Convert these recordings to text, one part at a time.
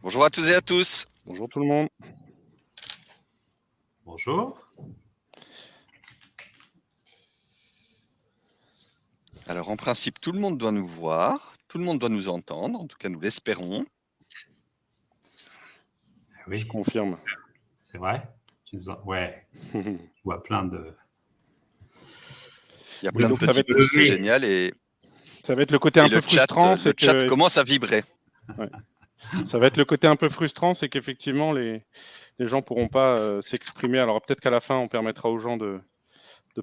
Bonjour à tous et à tous. Bonjour tout le monde. Bonjour. Alors en principe, tout le monde doit nous voir, tout le monde doit nous entendre, en tout cas nous l'espérons. Oui, Je confirme. c'est vrai. Ouais, je vois plein de... Il y a Oui, plein de donc ça petits va être- pouces, c'est génial. Et Ça va être le côté un peu le chat, frustrant, c'est chat que commence à vibrer. ça va être le côté un peu frustrant, c'est qu'effectivement les gens pourront pas s'exprimer. Alors peut-être qu'à la fin on permettra aux gens de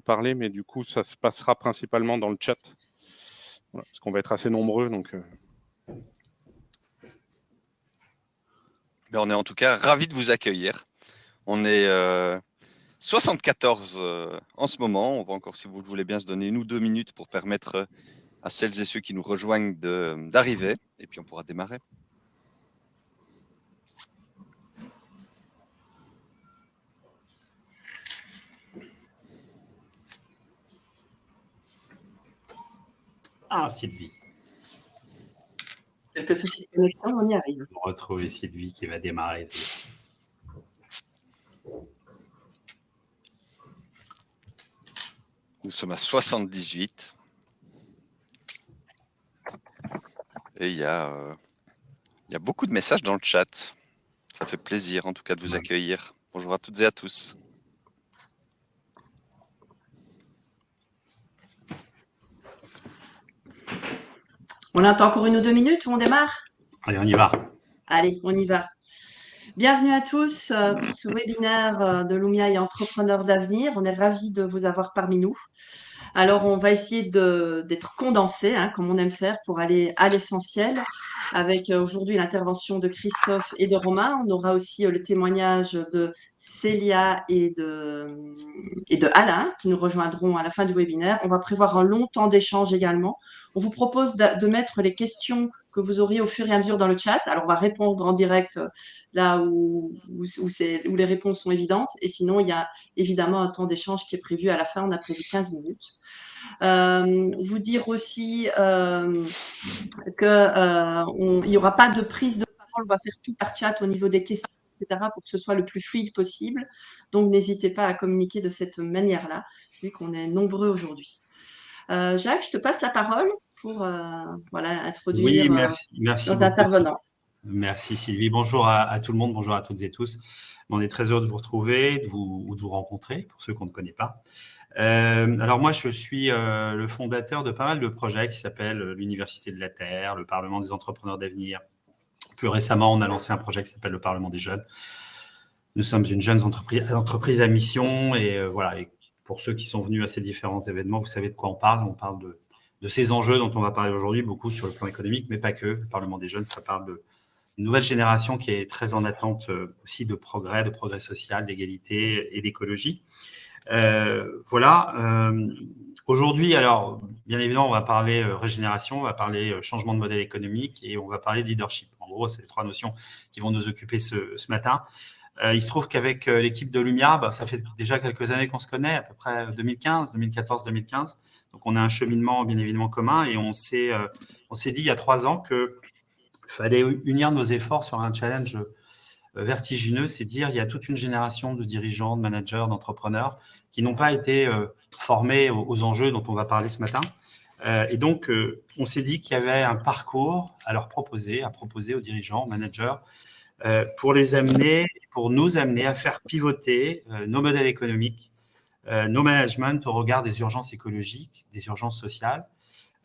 parler, mais du coup ça se passera principalement dans le chat, voilà, parce qu'on va être assez nombreux, donc. Mais on est en tout cas ravis de vous accueillir. On est 74 en ce moment. On va encore, si vous le voulez bien, se donner 1 ou 2 minutes pour permettre à celles et ceux qui nous rejoignent d'arriver. Et puis on pourra démarrer. Ah, Sylvie. Quelques soucis de connexion, on y arrive. On retrouve Sylvie qui va démarrer. Nous sommes à 78. Et il y a beaucoup de messages dans le chat. Ça fait plaisir en tout cas de vous accueillir. Bonjour à toutes et à tous. On attend encore 1 ou 2 minutes ou on démarre? Allez, on y va. Allez, on y va. Bienvenue à tous pour ce webinaire de Lumia et entrepreneurs d'avenir. On est ravis de vous avoir parmi nous. Alors, on va essayer d'être condensé, comme on aime faire, pour aller à l'essentiel, avec aujourd'hui l'intervention de Christophe et de Romain. On aura aussi le témoignage de Célia et de Alain, qui nous rejoindront à la fin du webinaire. On va prévoir un long temps d'échange également. On vous propose de mettre les questions que vous auriez au fur et à mesure dans le chat. Alors, on va répondre en direct là où les réponses sont évidentes. Et sinon, il y a évidemment un temps d'échange qui est prévu à la fin. On a prévu 15 minutes. Vous dire aussi qu'il n'y aura pas de prise de parole. On va faire tout par chat au niveau des questions, etc., pour que ce soit le plus fluide possible. Donc, n'hésitez pas à communiquer de cette manière-là, vu qu'on est nombreux aujourd'hui. Jacques, je te passe la parole pour introduire merci nos beaucoup, intervenants. Merci Sylvie. Bonjour à tout le monde, bonjour à toutes et tous. On est très heureux de vous retrouver de vous rencontrer, pour ceux qu'on ne connaît pas. Alors moi, je suis le fondateur de pas mal de projets qui s'appellent l'Université de la Terre, le Parlement des entrepreneurs d'avenir. Plus récemment, on a lancé un projet qui s'appelle le Parlement des jeunes. Nous sommes une jeune entreprise à mission et voilà. Et pour ceux qui sont venus à ces différents événements, vous savez de quoi on parle. On parle de ces enjeux dont on va parler aujourd'hui, beaucoup sur le plan économique, mais pas que. Le Parlement des jeunes, ça parle d'une nouvelle génération qui est très en attente aussi de progrès social, d'égalité et d'écologie. Voilà. Aujourd'hui, alors, bien évidemment, on va parler régénération, on va parler changement de modèle économique et on va parler leadership. En gros, c'est les 3 notions qui vont nous occuper ce matin. Il se trouve qu'avec l'équipe de Lumia, ça fait déjà quelques années qu'on se connaît, à peu près 2014, 2015. Donc, on a un cheminement bien évidemment commun et on s'est dit il y a 3 ans qu'il fallait unir nos efforts sur un challenge vertigineux, c'est dire il y a toute une génération de dirigeants, de managers, d'entrepreneurs qui n'ont pas été formés aux enjeux dont on va parler ce matin. Et donc, on s'est dit qu'il y avait un parcours à proposer aux dirigeants, aux managers, pour nous amener à faire pivoter nos modèles économiques, nos managements au regard des urgences écologiques, des urgences sociales.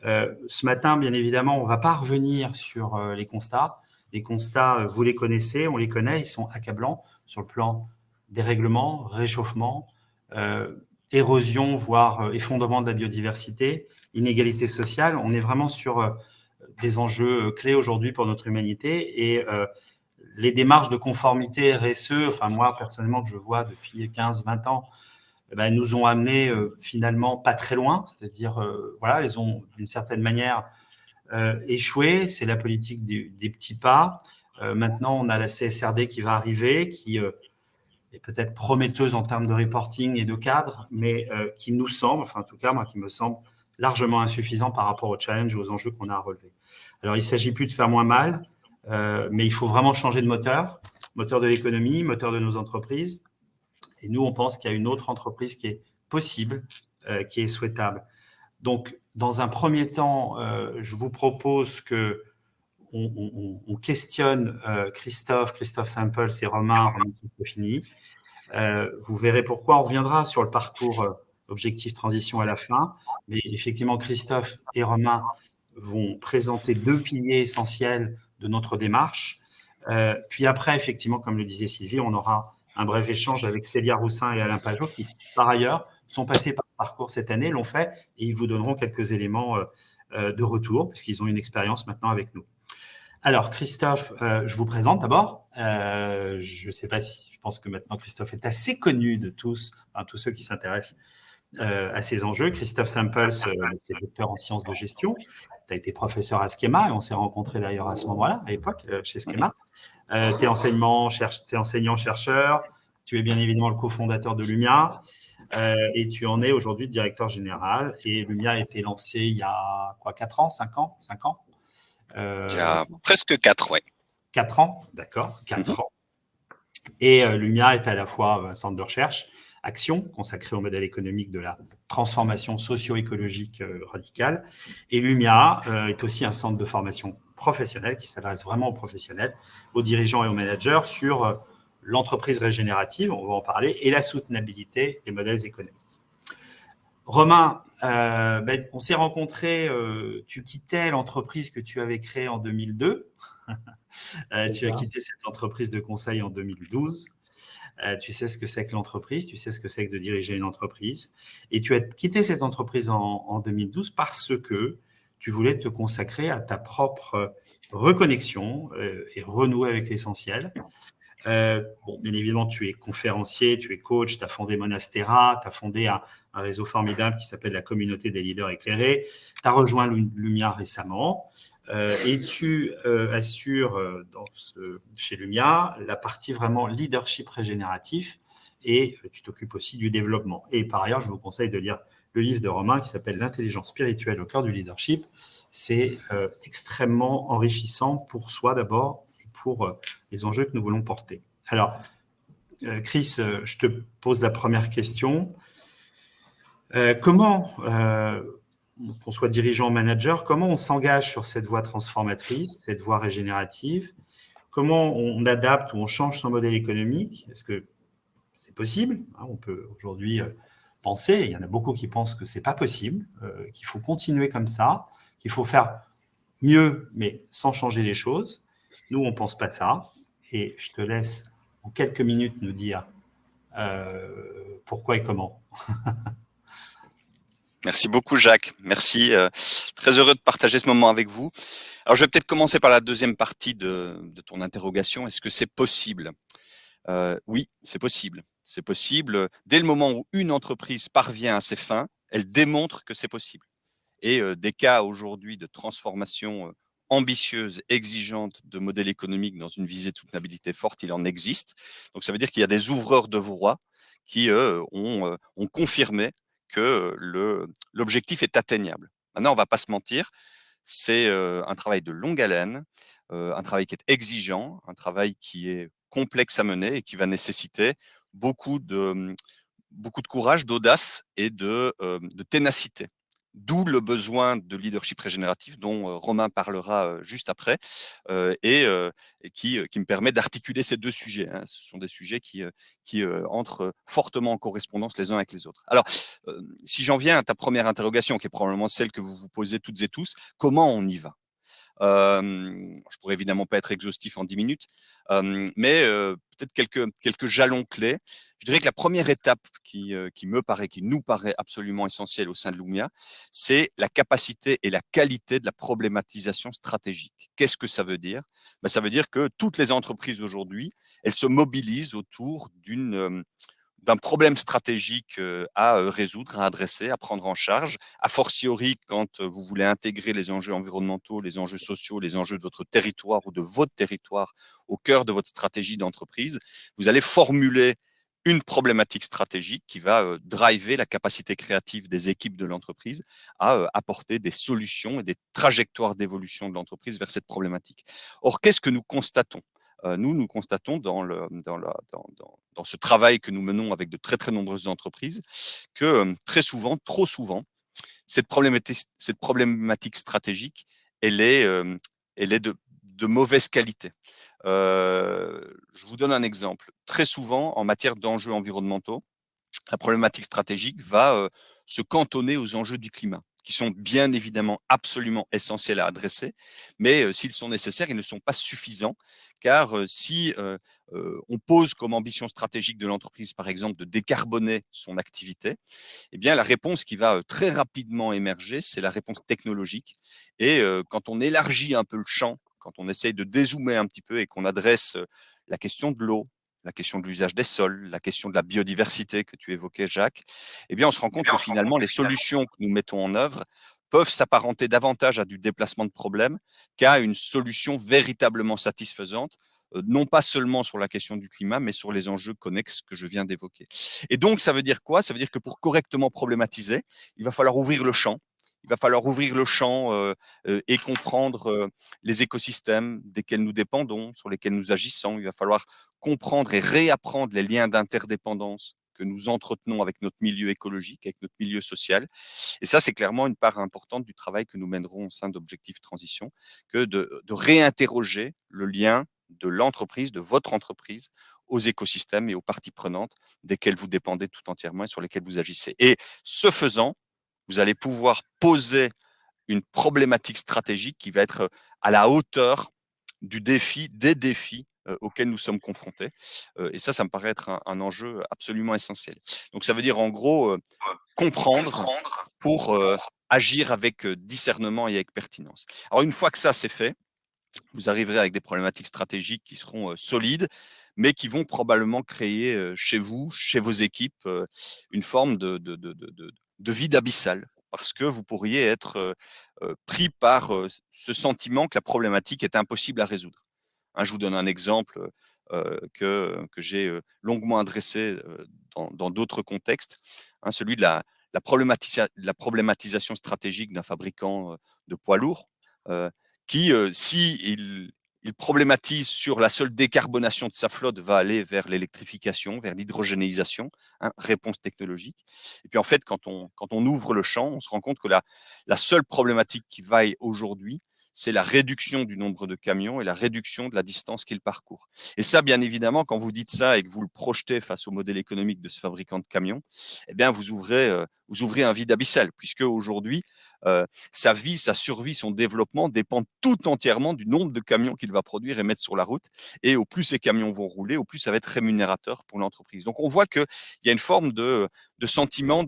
Ce matin, bien évidemment, on ne va pas revenir sur les constats. Les constats, vous les connaissez, on les connaît, ils sont accablants sur le plan dérèglement, réchauffement, érosion, voire effondrement de la biodiversité, inégalité sociale. On est vraiment sur des enjeux clés aujourd'hui pour notre humanité et les démarches de conformité RSE, enfin moi personnellement que je vois depuis 15-20 ans, nous ont amenés finalement pas très loin, c'est-à-dire voilà, ils ont d'une certaine manière échoué. C'est la politique des petits pas. Maintenant, on a la CSRD qui va arriver, qui est peut-être prometteuse en termes de reporting et de cadre, mais qui nous semble, enfin en tout cas moi qui me semble largement insuffisant par rapport au challenge et aux enjeux qu'on a à relever. Alors il ne s'agit plus de faire moins mal, mais il faut vraiment changer de moteur de l'économie, moteur de nos entreprises. Et nous, on pense qu'il y a une autre entreprise qui est possible, qui est souhaitable. Donc, dans un premier temps, je vous propose que on questionne Christophe Samples et Romain Cristofini. Vous verrez pourquoi. On reviendra sur le parcours objectif transition à la fin. Mais effectivement, Christophe et Romain vont présenter 2 piliers essentiels de notre démarche. Puis après, effectivement, comme le disait Sylvie, on aura un bref échange avec Célia Roussin et Alain Pajot, qui, par ailleurs, sont passés par le parcours cette année, l'ont fait, et ils vous donneront quelques éléments de retour, puisqu'ils ont une expérience maintenant avec nous. Alors, Christophe, je vous présente d'abord. Je ne sais pas si, je pense que maintenant Christophe est assez connu de tous, enfin, tous ceux qui s'intéressent à ces enjeux. Christophe Samples, tu es docteur en sciences de gestion. Tu as été professeur à Schema et on s'est rencontrés d'ailleurs à ce moment-là, à l'époque, chez Schema. Tu es enseignant-chercheur. Tu es bien évidemment le cofondateur de Lumia et tu en es aujourd'hui directeur général. Et Lumia a été lancé il y a quoi, 4 ans, 5 ans Il y a presque 4, ouais. 4 ans, d'accord, 4 ans. Et Lumia est à la fois un centre de recherche, Action, consacré au modèle économique de la transformation socio-écologique radicale. Et Lumia est aussi un centre de formation professionnelle qui s'adresse vraiment aux professionnels, aux dirigeants et aux managers sur l'entreprise régénérative, on va en parler, et la soutenabilité des modèles économiques. Romain, on s'est rencontrés, tu quittais l'entreprise que tu avais créée en 2002. Tu as quitté cette entreprise de conseil en 2012. Tu sais ce que c'est que l'entreprise, tu sais ce que c'est que de diriger une entreprise. Et tu as quitté cette entreprise en 2012 parce que tu voulais te consacrer à ta propre reconnexion et renouer avec l'essentiel. Bien évidemment, tu es conférencier, tu es coach, tu as fondé Monastera, tu as fondé un réseau formidable qui s'appelle la Communauté des leaders éclairés. Tu as rejoint Lumia récemment et tu assures chez Lumia la partie vraiment leadership régénératif et tu t'occupes aussi du développement. Et par ailleurs, je vous conseille de lire le livre de Romain qui s'appelle L'intelligence spirituelle au cœur du leadership. C'est extrêmement enrichissant pour soi d'abord et pour les enjeux que nous voulons porter. Alors, Chris, je te pose la première question. Comment, qu'on soit dirigeant, manager, comment on s'engage sur cette voie transformatrice, cette voie régénérative? Comment on adapte ou on change son modèle économique? Est-ce que c'est possible? On peut aujourd'hui penser, il y en a beaucoup qui pensent que c'est pas possible, qu'il faut continuer comme ça, qu'il faut faire mieux, mais sans changer les choses. Nous, on pense pas ça. Et je te laisse en quelques minutes nous dire pourquoi et comment. Merci beaucoup, Jacques. Merci. Très heureux de partager ce moment avec vous. Alors, je vais peut-être commencer par la deuxième partie de ton interrogation. Est-ce que c'est possible? Oui, c'est possible. C'est possible. Dès le moment où une entreprise parvient à ses fins, elle démontre que c'est possible. Et des cas aujourd'hui de transformation ambitieuse, exigeante de modèle économique dans une visée de soutenabilité forte, il en existe. Donc, ça veut dire qu'il y a des ouvreurs de voie qui ont confirmé que l'objectif est atteignable. Maintenant, on ne va pas se mentir, c'est un travail de longue haleine, un travail qui est exigeant, un travail qui est complexe à mener et qui va nécessiter beaucoup de courage, d'audace et de ténacité. D'où le besoin de leadership régénératif dont Romain parlera juste après et qui me permet d'articuler ces deux sujets. Hein. Ce sont des sujets qui entrent fortement en correspondance les uns avec les autres. Alors, si j'en viens à ta première interrogation, qui est probablement celle que vous vous posez toutes et tous, comment on y va? Je pourrais évidemment pas être exhaustif en 10 minutes, mais peut-être quelques jalons clés. Je dirais que la première étape qui nous paraît absolument essentielle au sein de Lumia, c'est la capacité et la qualité de la problématisation stratégique. Qu'est-ce que ça veut dire? Ça veut dire que toutes les entreprises aujourd'hui, elles se mobilisent autour d'un problème stratégique à résoudre, à adresser, à prendre en charge, a fortiori quand vous voulez intégrer les enjeux environnementaux, les enjeux sociaux, les enjeux de votre territoire ou de votre territoire au cœur de votre stratégie d'entreprise. Vous allez formuler une problématique stratégique qui va driver la capacité créative des équipes de l'entreprise à apporter des solutions et des trajectoires d'évolution de l'entreprise vers cette problématique. Or, qu'est-ce que nous constatons? Nous constatons dans ce travail que nous menons avec de très, très nombreuses entreprises que très souvent, trop souvent, cette problématique stratégique, elle est de mauvaise qualité. Je vous donne un exemple. Très souvent, en matière d'enjeux environnementaux, la problématique stratégique va se cantonner aux enjeux du climat, qui sont bien évidemment absolument essentiels à adresser, mais s'ils sont nécessaires, ils ne sont pas suffisants, car si on pose comme ambition stratégique de l'entreprise, par exemple, de décarboner son activité, eh bien, la réponse qui va très rapidement émerger, c'est la réponse technologique. Et quand on élargit un peu le champ, quand on essaye de dézoomer un petit peu et qu'on adresse la question de l'eau, la question de l'usage des sols, la question de la biodiversité que tu évoquais, Jacques, eh bien, on se rend compte que finalement, les solutions que nous mettons en œuvre peuvent s'apparenter davantage à du déplacement de problèmes qu'à une solution véritablement satisfaisante, non pas seulement sur la question du climat, mais sur les enjeux connexes que je viens d'évoquer. Et donc, ça veut dire quoi? Ça veut dire que pour correctement problématiser, il va falloir ouvrir le champ. Il va falloir ouvrir le champ et comprendre les écosystèmes desquels nous dépendons, sur lesquels nous agissons. Il va falloir comprendre et réapprendre les liens d'interdépendance que nous entretenons avec notre milieu écologique, avec notre milieu social. Et ça, c'est clairement une part importante du travail que nous mènerons au sein d'Objectif Transition, que de réinterroger le lien de l'entreprise, de votre entreprise, aux écosystèmes et aux parties prenantes desquelles vous dépendez tout entièrement et sur lesquelles vous agissez. Et ce faisant, vous allez pouvoir poser une problématique stratégique qui va être à la hauteur du défi, des défis auxquels nous sommes confrontés. Et ça me paraît être un enjeu absolument essentiel. Donc ça veut dire en gros comprendre pour agir avec discernement et avec pertinence. Alors une fois que ça c'est fait, vous arriverez avec des problématiques stratégiques qui seront solides, mais qui vont probablement créer chez vous, chez vos équipes, une forme de vide abyssal. Parce que vous pourriez être pris par ce sentiment que la problématique est impossible à résoudre. Hein, je vous donne un exemple que j'ai longuement adressé dans d'autres contextes, hein, celui de la problématisation stratégique d'un fabricant de poids lourds, qui, si il problématise sur la seule décarbonation de sa flotte, va aller vers l'électrification, vers l'hydrogénéisation, hein, réponse technologique. Et puis en fait, quand on ouvre le champ, on se rend compte que la seule problématique qui vaille aujourd'hui, c'est la réduction du nombre de camions et la réduction de la distance qu'ils parcourent. Et ça, bien évidemment, quand vous dites ça et que vous le projetez face au modèle économique de ce fabricant de camions, eh bien, vous ouvrez un vide abyssal, puisque aujourd'hui, sa vie, sa survie, son développement dépendent tout entièrement du nombre de camions qu'il va produire et mettre sur la route. Et au plus ces camions vont rouler, au plus ça va être rémunérateur pour l'entreprise. Donc, on voit qu'il y a une forme de sentiment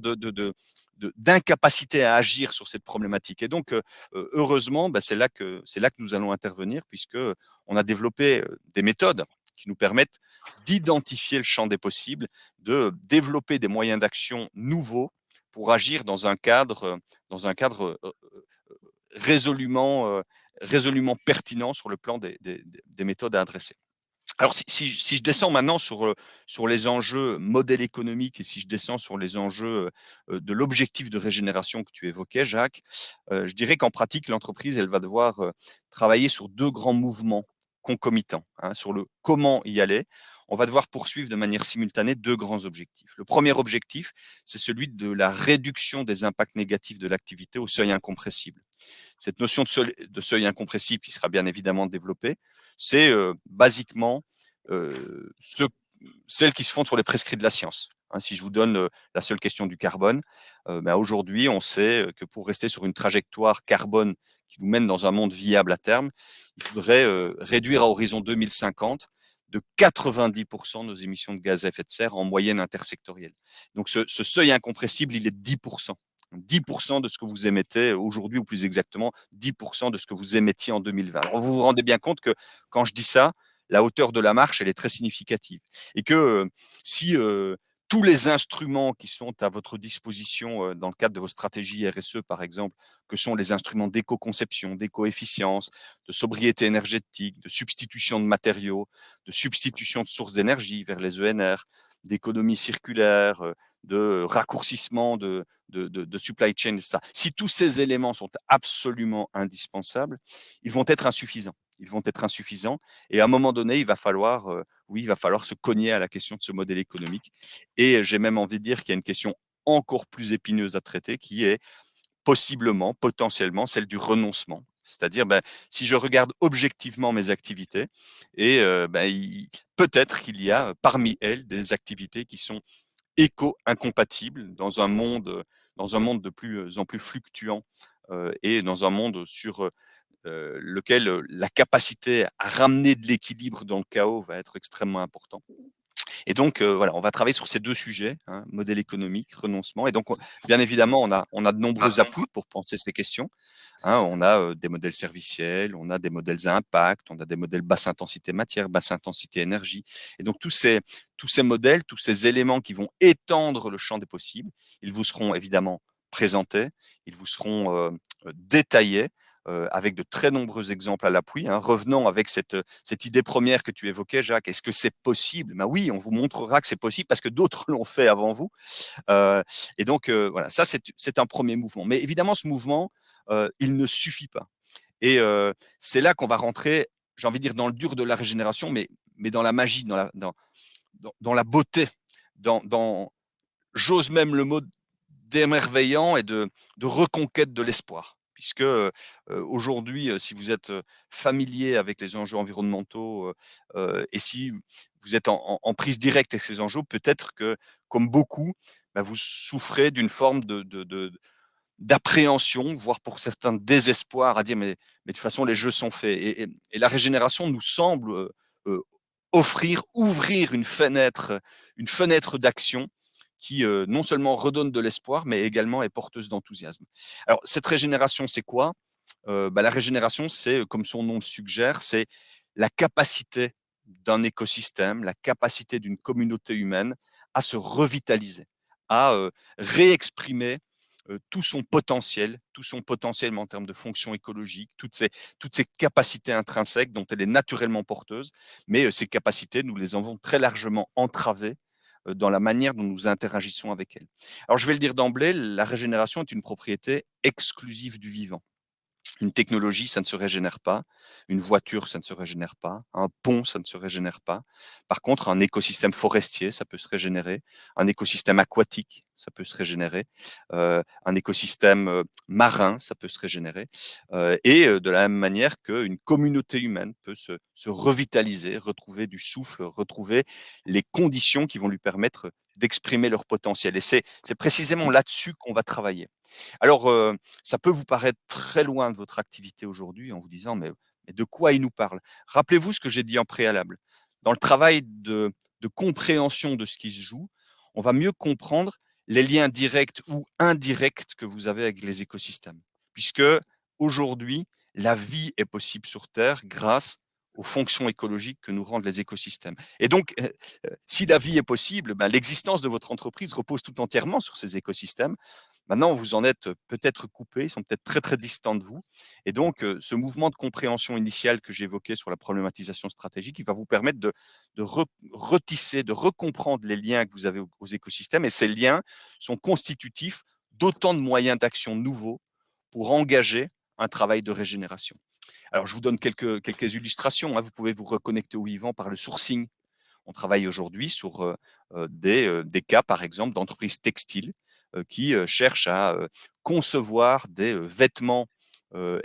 d'incapacité à agir sur cette problématique. Et donc, heureusement, c'est là que nous allons intervenir, puisque on a développé des méthodes qui nous permettent d'identifier le champ des possibles, de développer des moyens d'action nouveaux pour agir dans un cadre résolument pertinent sur le plan des méthodes à adresser. Alors, si je descends maintenant sur les enjeux modèle économique et si je descends sur les enjeux de l'objectif de régénération que tu évoquais, Jacques, je dirais qu'en pratique, l'entreprise, elle va devoir travailler sur deux grands mouvements concomitants, hein, sur le comment y aller. On va devoir poursuivre de manière simultanée deux grands objectifs. Le premier objectif, c'est celui de la réduction des impacts négatifs de l'activité au seuil incompressible. Cette notion de seuil incompressible qui sera bien évidemment développée, c'est basiquement celles qui se font sur les prescrits de la science. Hein, si je vous donne la seule question du carbone, aujourd'hui, on sait que pour rester sur une trajectoire carbone qui nous mène dans un monde viable à terme, il faudrait réduire à horizon 2050 de 90% nos émissions de gaz à effet de serre en moyenne intersectorielle. Donc ce seuil incompressible, il est de 10%. 10% de ce que vous émettez aujourd'hui, ou plus exactement 10% de ce que vous émettiez en 2020. Alors vous vous rendez bien compte que quand je dis ça, la hauteur de la marche, elle est très significative. Et que si tous les instruments qui sont à votre disposition dans le cadre de vos stratégies RSE, par exemple, que sont les instruments d'éco-conception, d'éco-efficience, de sobriété énergétique, de substitution de matériaux, de substitution de sources d'énergie vers les ENR, d'économie circulaire, de raccourcissement de supply chain, etc. Si tous ces éléments sont absolument indispensables, ils vont être insuffisants. Ils vont être insuffisants et à un moment donné, il va falloir, oui, il va falloir se cogner à la question de ce modèle économique et j'ai même envie de dire qu'il y a une question encore plus épineuse à traiter qui est possiblement, potentiellement, celle du renoncement. C'est-à-dire, si je regarde objectivement mes activités et peut-être qu'il y a parmi elles des activités qui sont éco-incompatibles dans un monde de plus en plus fluctuant et dans un monde sur lequel la capacité à ramener de l'équilibre dans le chaos va être extrêmement important. Et donc, voilà, on va travailler sur ces 2 sujets, hein, modèle économique, renoncement. Et donc, bien évidemment, on a de nombreux appuis pour penser ces questions. Hein. On a des modèles serviciels, on a des modèles à impact, on a des modèles basse intensité matière, basse intensité énergie. Et donc, tous ces modèles, tous ces éléments qui vont étendre le champ des possibles, ils vous seront évidemment présentés, ils vous seront détaillés avec de très nombreux exemples à l'appui. Hein. Revenons avec cette idée première que tu évoquais, Jacques. Est-ce que c'est possible? Ben oui, on vous montrera que c'est possible parce que d'autres l'ont fait avant vous. Et donc, voilà, ça, c'est un premier mouvement. Mais évidemment, ce mouvement, il ne suffit pas. Et c'est là qu'on va rentrer, j'ai envie de dire, dans le dur de la régénération, mais dans la magie, dans la beauté, j'ose même le mot d'émerveillant et de reconquête de l'espoir. Puisque aujourd'hui, si vous êtes familier avec les enjeux environnementaux et si vous êtes en prise directe avec ces enjeux, peut-être que, comme beaucoup, vous souffrez d'une forme d'appréhension, voire pour certains désespoir, à dire mais de toute façon les jeux sont faits. Et la régénération nous semble ouvrir une fenêtre d'action qui non seulement redonne de l'espoir, mais également est porteuse d'enthousiasme. Alors, cette régénération, c'est quoi? La régénération, c'est, comme son nom le suggère, c'est la capacité d'un écosystème, la capacité d'une communauté humaine à se revitaliser, à réexprimer tout son potentiel en termes de fonction écologique, toutes ces capacités intrinsèques dont elle est naturellement porteuse, mais ces capacités, nous les avons très largement entravées dans la manière dont nous interagissons avec elle. Alors, je vais le dire d'emblée, la régénération est une propriété exclusive du vivant. Une technologie, ça ne se régénère pas. Une voiture, ça ne se régénère pas. Un pont, ça ne se régénère pas. Par contre, un écosystème forestier, ça peut se régénérer. Un écosystème aquatique, ça peut se régénérer. Un écosystème marin, ça peut se régénérer. Et de la même manière qu'une communauté humaine peut se revitaliser, retrouver du souffle, retrouver les conditions qui vont lui permettre d'exprimer leur potentiel. Et c'est précisément là-dessus qu'on va travailler. Alors, ça peut vous paraître très loin de votre activité aujourd'hui en vous disant: «Mais de quoi il nous parle?» Rappelez-vous ce que j'ai dit en préalable. Dans le travail de compréhension de ce qui se joue, on va mieux comprendre les liens directs ou indirects que vous avez avec les écosystèmes. Puisque aujourd'hui, la vie est possible sur Terre grâce aux fonctions écologiques que nous rendent les écosystèmes. Et donc, si la vie est possible, l'existence de votre entreprise repose tout entièrement sur ces écosystèmes. Maintenant, vous en êtes peut-être coupés, ils sont peut-être très, très distants de vous. Et donc, ce mouvement de compréhension initiale que j'évoquais sur la problématisation stratégique, il va vous permettre de retisser, de recomprendre les liens que vous avez aux écosystèmes. Et ces liens sont constitutifs d'autant de moyens d'action nouveaux pour engager un travail de régénération. Alors, je vous donne quelques illustrations. Hein. Vous pouvez vous reconnecter au vivant par le sourcing. On travaille aujourd'hui sur des cas, par exemple, d'entreprises textiles qui cherchent à concevoir des vêtements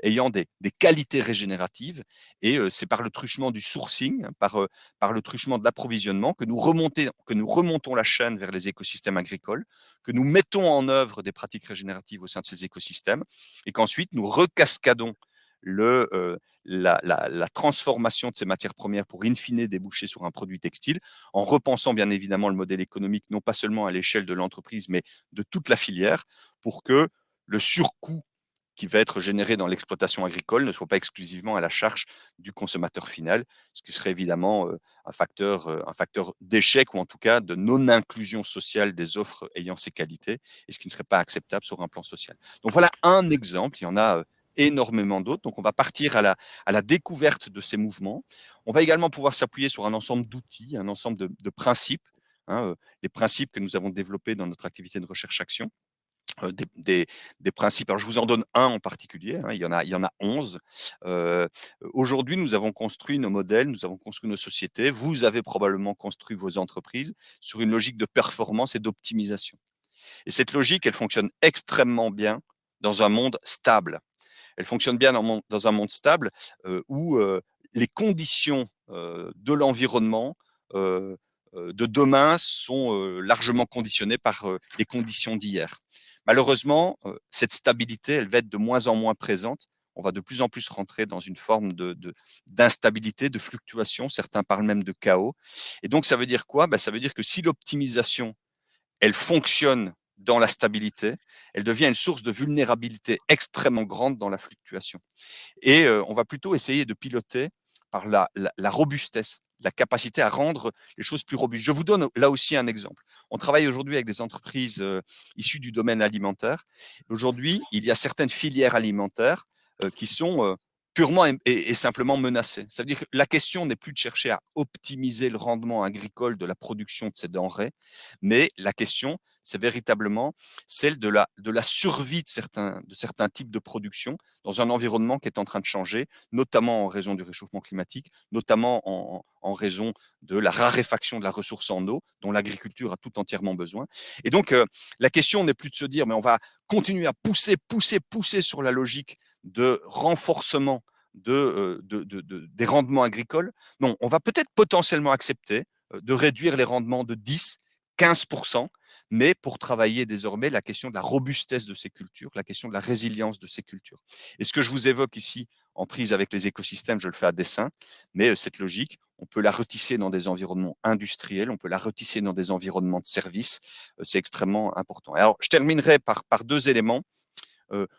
ayant des qualités régénératives. Et c'est par le truchement du sourcing, hein, par le truchement de l'approvisionnement que nous remontons la chaîne vers les écosystèmes agricoles, que nous mettons en œuvre des pratiques régénératives au sein de ces écosystèmes et qu'ensuite nous recascadons la transformation de ces matières premières pour in fine déboucher sur un produit textile, en repensant bien évidemment le modèle économique, non pas seulement à l'échelle de l'entreprise, mais de toute la filière, pour que le surcoût qui va être généré dans l'exploitation agricole ne soit pas exclusivement à la charge du consommateur final, ce qui serait évidemment un facteur d'échec ou en tout cas de non-inclusion sociale des offres ayant ces qualités, et ce qui ne serait pas acceptable sur un plan social. Donc voilà un exemple, il y en a énormément d'autres. Donc on va partir à la découverte de ces mouvements. On va également pouvoir s'appuyer sur un ensemble d'outils, un ensemble de principes hein, les principes que nous avons développés dans notre activité de recherche-action. Des principes. Alors, je vous en donne un en particulier, hein, il y en a 11. Aujourd'hui, nous avons construit nos modèles, nous avons construit nos sociétés. Vous avez probablement construit vos entreprises sur une logique de performance et d'optimisation. Et cette logique, elle fonctionne extrêmement bien dans un monde stable. Elle fonctionne bien dans un monde stable où les conditions de l'environnement de demain sont largement conditionnées par les conditions d'hier. Malheureusement, cette stabilité, elle va être de moins en moins présente. On va de plus en plus rentrer dans une forme d'instabilité, de fluctuation. Certains parlent même de chaos. Et donc, ça veut dire quoi? Ça veut dire que si l'optimisation, elle fonctionne dans la stabilité, elle devient une source de vulnérabilité extrêmement grande dans la fluctuation. Et on va plutôt essayer de piloter par la robustesse, la capacité à rendre les choses plus robustes. Je vous donne là aussi un exemple. On travaille aujourd'hui avec des entreprises issues du domaine alimentaire. Aujourd'hui, il y a certaines filières alimentaires qui sont purement et simplement menacées. Ça veut dire que la question n'est plus de chercher à optimiser le rendement agricole de la production de ces denrées, mais la question, c'est véritablement celle de la survie de certains types de production dans un environnement qui est en train de changer, notamment en raison du réchauffement climatique, notamment en raison de la raréfaction de la ressource en eau, dont l'agriculture a tout entièrement besoin. Et donc, la question n'est plus de se dire, mais on va continuer à pousser sur la logique de renforcement des rendements agricoles. Non, on va peut-être potentiellement accepter de réduire les rendements de 10, 15%, mais pour travailler désormais la question de la robustesse de ces cultures, la question de la résilience de ces cultures. Et ce que je vous évoque ici, en prise avec les écosystèmes, je le fais à dessein, mais cette logique, on peut la retisser dans des environnements industriels, on peut la retisser dans des environnements de services, c'est extrêmement important. Alors, je terminerai par deux éléments.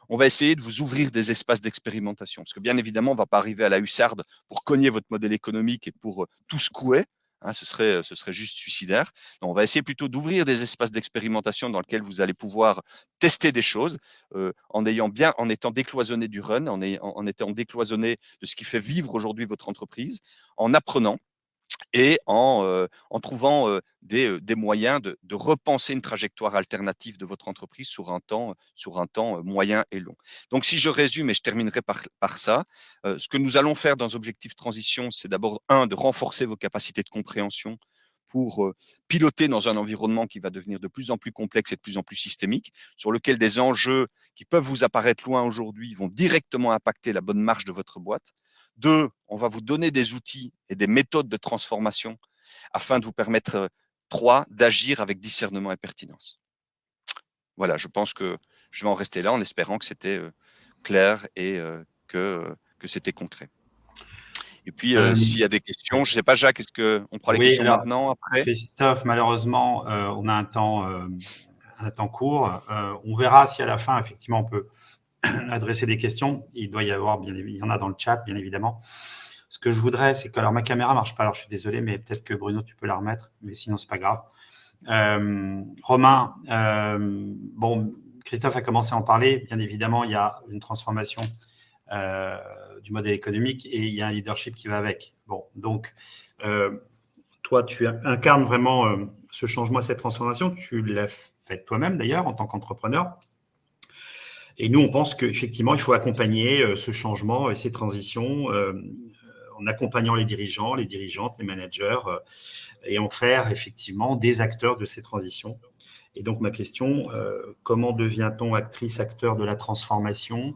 On va essayer de vous ouvrir des espaces d'expérimentation, parce que bien évidemment, on ne va pas arriver à la hussarde pour cogner votre modèle économique et pour tout secouer. Hein, ce serait juste suicidaire. Donc, on va essayer plutôt d'ouvrir des espaces d'expérimentation dans lesquels vous allez pouvoir tester des choses en étant décloisonné du run, en étant décloisonné de ce qui fait vivre aujourd'hui votre entreprise, en apprenant et en trouvant des moyens de repenser une trajectoire alternative de votre entreprise sur un temps moyen et long. Donc, si je résume, et je terminerai par ça, ce que nous allons faire dans Objectif Transition, c'est d'abord, de renforcer vos capacités de compréhension pour piloter dans un environnement qui va devenir de plus en plus complexe et de plus en plus systémique, sur lequel des enjeux qui peuvent vous apparaître loin aujourd'hui vont directement impacter la bonne marche de votre boîte. 2, on va vous donner des outils et des méthodes de transformation afin de vous permettre, 3, d'agir avec discernement et pertinence. Voilà, je pense que je vais en rester là en espérant que c'était clair et que c'était concret. Et puis, s'il y a des questions, je ne sais pas, Jacques, est-ce qu'on prend les questions maintenant, après? Christophe, malheureusement, on a un temps court. On verra si à la fin, effectivement, on peut adresser des questions. Il doit y avoir, il y en a dans le chat, bien évidemment. Ce que je voudrais, c'est que, alors ma caméra marche pas, alors je suis désolé, mais peut-être que Bruno, tu peux la remettre, mais sinon c'est pas grave. Romain, bon, Christophe a commencé à en parler. Bien évidemment, il y a une transformation du modèle économique et il y a un leadership qui va avec. Bon, donc toi, tu incarnes vraiment ce changement, cette transformation. Tu l'as fait toi-même d'ailleurs en tant qu'entrepreneur. Et nous, on pense qu'effectivement, il faut accompagner ce changement et ces transitions en accompagnant les dirigeants, les dirigeantes, les managers et en faire effectivement des acteurs de ces transitions. Et donc, ma question, comment devient-on actrice, acteur de la transformation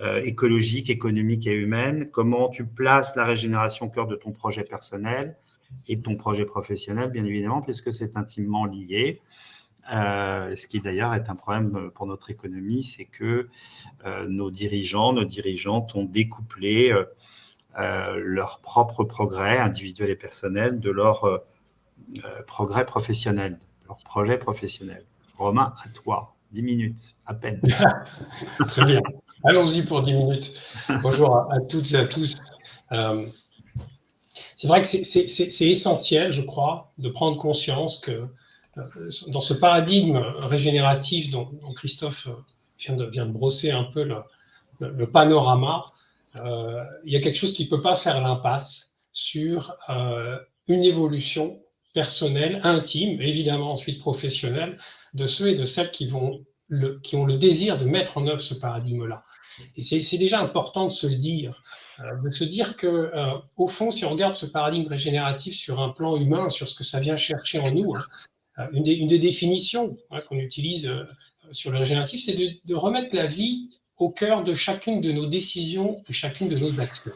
écologique, économique et humaine? Comment tu places la régénération au cœur de ton projet personnel et de ton projet professionnel, bien évidemment, puisque c'est intimement lié. Ce qui d'ailleurs est un problème pour notre économie, c'est que nos dirigeants, nos dirigeantes ont découplé leur propre progrès individuel et personnel de leur progrès professionnel, leur projet professionnel. Romain, à toi, 10 minutes, à peine. Très bien, allons-y pour 10 minutes. Bonjour à toutes et à tous. C'est vrai que c'est essentiel, je crois, de prendre conscience que dans ce paradigme régénératif dont Christophe vient de brosser un peu le panorama, il y a quelque chose qui ne peut pas faire l'impasse sur une évolution personnelle, intime, évidemment ensuite professionnelle, de ceux et de celles qui ont le désir de mettre en œuvre ce paradigme-là. Et c'est déjà important de se le dire, que, au fond, si on regarde ce paradigme régénératif sur un plan humain, sur ce que ça vient chercher en nous, une des définitions qu'on utilise sur le régénératif, c'est de remettre la vie au cœur de chacune de nos décisions et chacune de nos actions.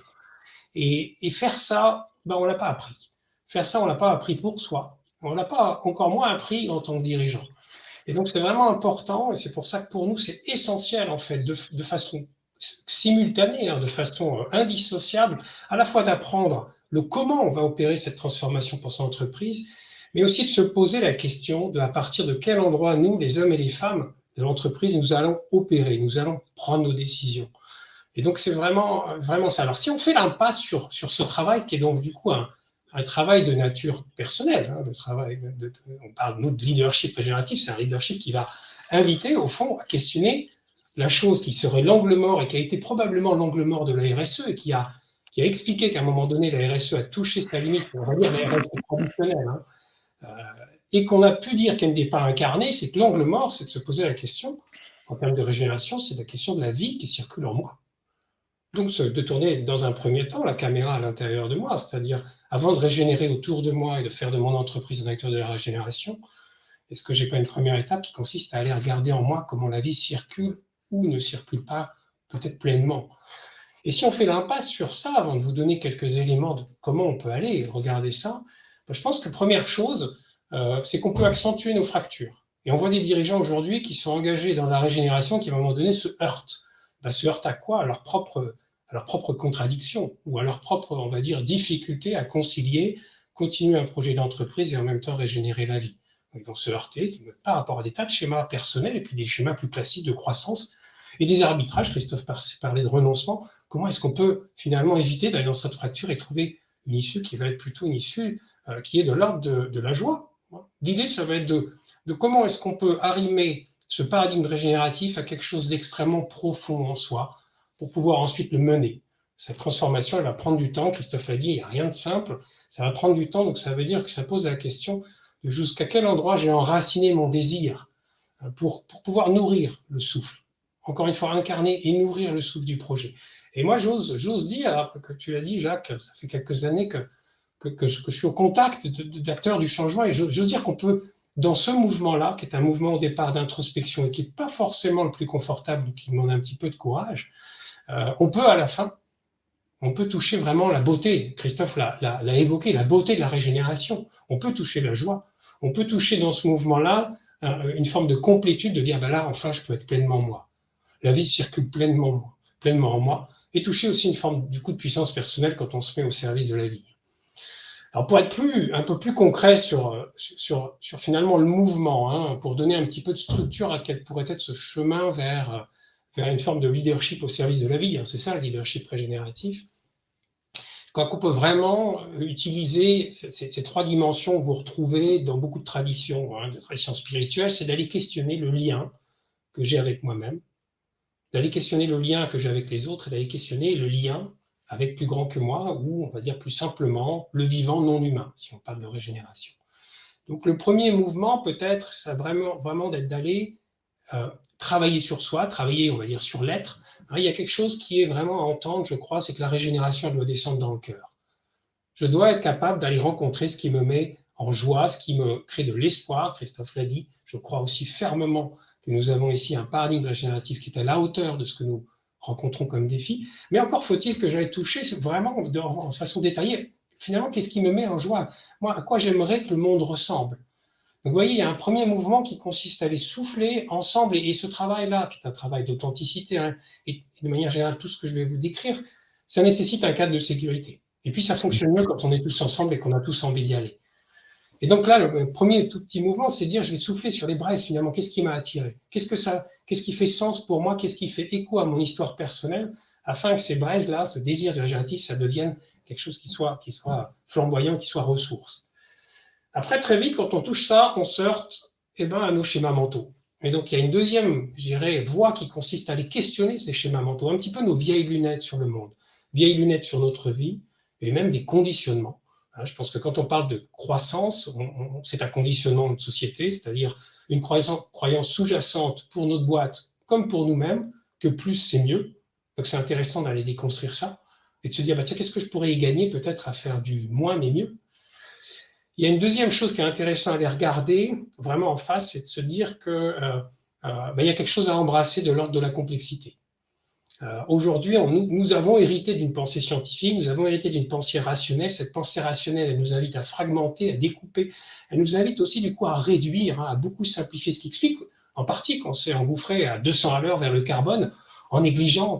Et faire ça, on ne l'a pas appris. Faire ça, on ne l'a pas appris pour soi. On ne l'a pas encore moins appris en tant que dirigeant. Et donc, c'est vraiment important, et c'est pour ça que pour nous, c'est essentiel, en fait, de façon simultanée, de façon indissociable, à la fois d'apprendre le comment on va opérer cette transformation pour son entreprise, mais aussi de se poser la question de à partir de quel endroit, nous, les hommes et les femmes de l'entreprise, nous allons opérer, nous allons prendre nos décisions. Et donc, c'est vraiment ça. Alors, si on fait l'impasse sur ce travail, qui est donc du coup un travail de nature personnelle, on parle, nous, de leadership régénératif, c'est un leadership qui va inviter, au fond, à questionner la chose qui serait l'angle mort et qui a été probablement l'angle mort de la RSE et qui a expliqué qu'à un moment donné, la RSE a touché sa limite, on va dire la RSE traditionnelle, et qu'on a pu dire qu'elle n'était pas incarnée, c'est que l'angle mort, c'est de se poser la question, en termes de régénération, c'est la question de la vie qui circule en moi. Donc, de tourner dans un premier temps la caméra à l'intérieur de moi, c'est-à-dire avant de régénérer autour de moi et de faire de mon entreprise un acteur de la régénération, est-ce que je n'ai pas une première étape qui consiste à aller regarder en moi comment la vie circule ou ne circule pas peut-être pleinement. Et si on fait l'impasse sur ça, avant de vous donner quelques éléments de comment on peut aller regarder ça, je pense que première chose, c'est qu'on peut accentuer nos fractures. Et on voit des dirigeants aujourd'hui qui sont engagés dans la régénération qui, à un moment donné, se heurtent. Se heurtent à quoi ? À leur propre contradiction ou à leur propre, on va dire, difficulté à concilier, continuer un projet d'entreprise et en même temps régénérer la vie. Ils vont se heurter par rapport à des tas de schémas personnels et puis des schémas plus classiques de croissance et des arbitrages. Christophe parlait de renoncement. Comment est-ce qu'on peut finalement éviter d'aller dans cette fracture et trouver une issue qui va être plutôt une issue qui est de l'ordre de la joie ? L'idée, ça va être de comment est-ce qu'on peut arrimer ce paradigme régénératif à quelque chose d'extrêmement profond en soi pour pouvoir ensuite le mener. Cette transformation, elle va prendre du temps. Christophe l'a dit, il n'y a rien de simple. Ça va prendre du temps, donc ça veut dire que ça pose la question de jusqu'à quel endroit j'ai enraciné mon désir pour pouvoir nourrir le souffle. Encore une fois, incarner et nourrir le souffle du projet. Et moi, j'ose dire, que tu l'as dit, Jacques, ça fait quelques années que je suis au contact d'acteurs du changement, et j'ose dire qu'on peut, dans ce mouvement-là, qui est un mouvement au départ d'introspection et qui n'est pas forcément le plus confortable, ou qui demande un petit peu de courage, on peut à la fin, on peut toucher vraiment la beauté. Christophe l'a évoqué, la beauté de la régénération. On peut toucher la joie. On peut toucher dans ce mouvement-là une forme de complétude, de dire là, enfin, je peux être pleinement moi. La vie circule pleinement en moi, et toucher aussi une forme du coup de puissance personnelle quand on se met au service de la vie. Alors pour être un peu plus concret sur finalement le mouvement, pour donner un petit peu de structure à quel pourrait être ce chemin vers une forme de leadership au service de la vie, c'est ça le leadership régénératif. Quand on peut vraiment utiliser ces trois dimensions que vous retrouvez dans beaucoup de traditions, de traditions spirituelles, c'est d'aller questionner le lien que j'ai avec moi-même, d'aller questionner le lien que j'ai avec les autres et d'aller questionner le lien avec plus grand que moi, ou on va dire plus simplement le vivant non humain, si on parle de régénération. Donc le premier mouvement peut-être, c'est vraiment d'aller travailler sur soi, travailler on va dire sur l'être. Il y a quelque chose qui est vraiment à entendre, je crois, c'est que la régénération doit descendre dans le cœur. Je dois être capable d'aller rencontrer ce qui me met en joie, ce qui me crée de l'espoir, Christophe l'a dit. Je crois aussi fermement que nous avons ici un paradigme régénératif qui est à la hauteur de ce que nous rencontrons comme défi. Mais encore faut-il que j'aille toucher vraiment de façon détaillée. Finalement, qu'est-ce qui me met en joie ? Moi, à quoi j'aimerais que le monde ressemble ? Donc, vous voyez, il y a un premier mouvement qui consiste à aller souffler ensemble, et ce travail-là, qui est un travail d'authenticité, et de manière générale, tout ce que je vais vous décrire, ça nécessite un cadre de sécurité. Et puis, ça fonctionne mieux quand on est tous ensemble et qu'on a tous envie d'y aller. Et donc là, le premier tout petit mouvement, c'est de dire, je vais souffler sur les braises, finalement, qu'est-ce qui m'a attiré ? Qu'est-ce qui fait sens pour moi ? Qu'est-ce qui fait écho à mon histoire personnelle, afin que ces braises-là, ce désir régénératif, ça devienne quelque chose qui soit flamboyant, qui soit ressource. Après, très vite, quand on touche ça, on se heurte à nos schémas mentaux. Et donc, il y a une deuxième, je dirais, voie qui consiste à aller questionner ces schémas mentaux, un petit peu nos vieilles lunettes sur le monde, vieilles lunettes sur notre vie, et même des conditionnements. Je pense que quand on parle de croissance, c'est un conditionnement de société, c'est-à-dire une croyance sous-jacente pour notre boîte comme pour nous-mêmes, que plus c'est mieux. Donc c'est intéressant d'aller déconstruire ça et de se dire, tiens, qu'est-ce que je pourrais y gagner peut-être à faire du moins mais mieux. Il y a une deuxième chose qui est intéressante à aller regarder vraiment en face, c'est de se dire que il y a quelque chose à embrasser de l'ordre de la complexité. Aujourd'hui, nous avons hérité d'une pensée scientifique, nous avons hérité d'une pensée rationnelle. Cette pensée rationnelle, elle nous invite à fragmenter, à découper. Elle nous invite aussi du coup à réduire, à beaucoup simplifier, ce qui explique en partie qu'on s'est engouffré à 200 à l'heure vers le carbone en négligeant,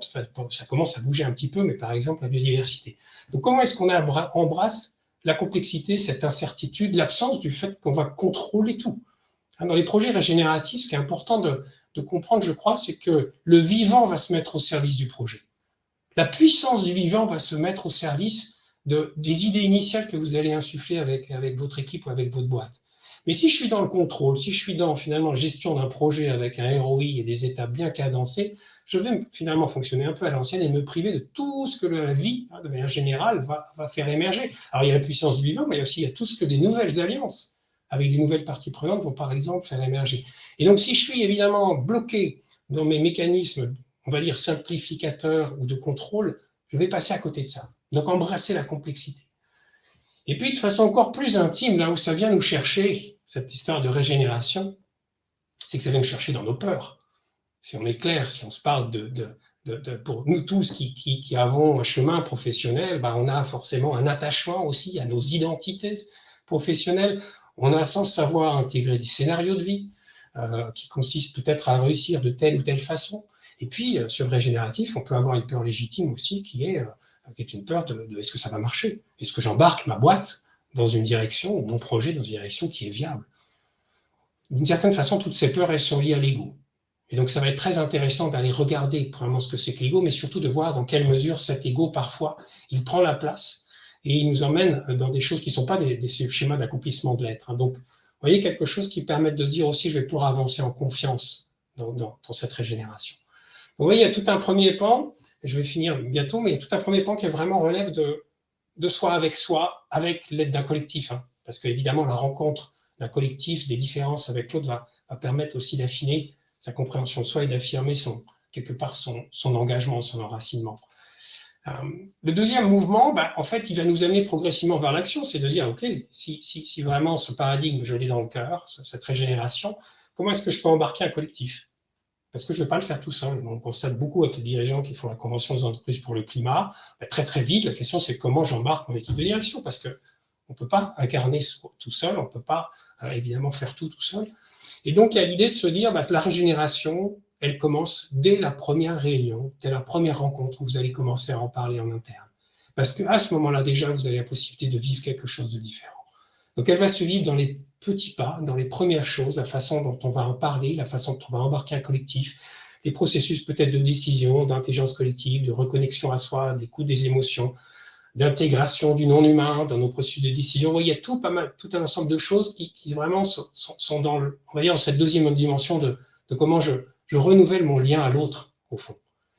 ça commence à bouger un petit peu, mais par exemple la biodiversité. Donc comment est-ce qu'on embrasse la complexité, cette incertitude, l'absence du fait qu'on va contrôler tout? Dans les projets régénératifs, ce qui est important de comprendre, je crois, c'est que le vivant va se mettre au service du projet. La puissance du vivant va se mettre au service des idées initiales que vous allez insuffler avec votre équipe ou avec votre boîte. Mais si je suis dans le contrôle, si je suis dans finalement la gestion d'un projet avec un ROI et des étapes bien cadencées, je vais finalement fonctionner un peu à l'ancienne et me priver de tout ce que la vie, de manière générale, va faire émerger. Alors il y a la puissance du vivant, mais il y a tout ce que des nouvelles alliances avec des nouvelles parties prenantes vont par exemple faire émerger. Et donc si je suis évidemment bloqué dans mes mécanismes, on va dire simplificateurs ou de contrôle, je vais passer à côté de ça. Donc embrasser la complexité. Et puis de façon encore plus intime, là où ça vient nous chercher, cette histoire de régénération, c'est que ça vient nous chercher dans nos peurs. Si on est clair, si on se parle pour nous tous qui avons un chemin professionnel, on a forcément un attachement aussi à nos identités professionnelles. On a sans savoir intégrer des scénarios de vie qui consistent peut-être à réussir de telle ou telle façon. Et puis, sur le régénératif, on peut avoir une peur légitime aussi qui est une peur de est-ce que ça va marcher? Est-ce que j'embarque ma boîte dans une direction ou mon projet dans une direction qui est viable? D'une certaine façon, toutes ces peurs, elles sont liées à l'ego. Et donc, ça va être très intéressant d'aller regarder premièrement ce que c'est que l'ego, mais surtout de voir dans quelle mesure cet ego, parfois, il prend la place et il nous emmène dans des choses qui ne sont pas des schémas d'accomplissement de l'être. Donc, vous voyez, quelque chose qui permet de se dire aussi, je vais pouvoir avancer en confiance dans cette régénération. Donc, vous voyez, il y a tout un premier pan, je vais finir bientôt, mais il y a tout un premier pan qui vraiment relève de soi, avec l'aide d'un collectif. Parce qu'évidemment, la rencontre d'un collectif, des différences avec l'autre va permettre aussi d'affiner sa compréhension de soi et d'affirmer quelque part son engagement, son enracinement. Le deuxième mouvement, en fait, il va nous amener progressivement vers l'action, c'est de dire, OK, si vraiment ce paradigme, je l'ai dans le cœur, cette régénération, comment est-ce que je peux embarquer un collectif? Parce que je ne vais pas le faire tout seul. On constate beaucoup avec les dirigeants qui font la Convention des entreprises pour le climat. Très, très vite, la question, c'est comment j'embarque mon équipe de direction, parce qu'on ne peut pas incarner tout seul, on ne peut pas évidemment faire tout seul. Et donc, il y a l'idée de se dire, la régénération, elle commence dès la première réunion, dès la première rencontre où vous allez commencer à en parler en interne. Parce qu'à ce moment-là, déjà, vous avez la possibilité de vivre quelque chose de différent. Donc, elle va se vivre dans les petits pas, dans les premières choses, la façon dont on va en parler, la façon dont on va embarquer un collectif, les processus peut-être de décision, d'intelligence collective, de reconnexion à soi, d'écoute des émotions, d'intégration du non-humain dans nos processus de décision. Vous voyez, il y a tout un ensemble de choses qui vraiment sont dans, on va dire, dans cette deuxième dimension de comment je renouvelle mon lien à l'autre, au fond.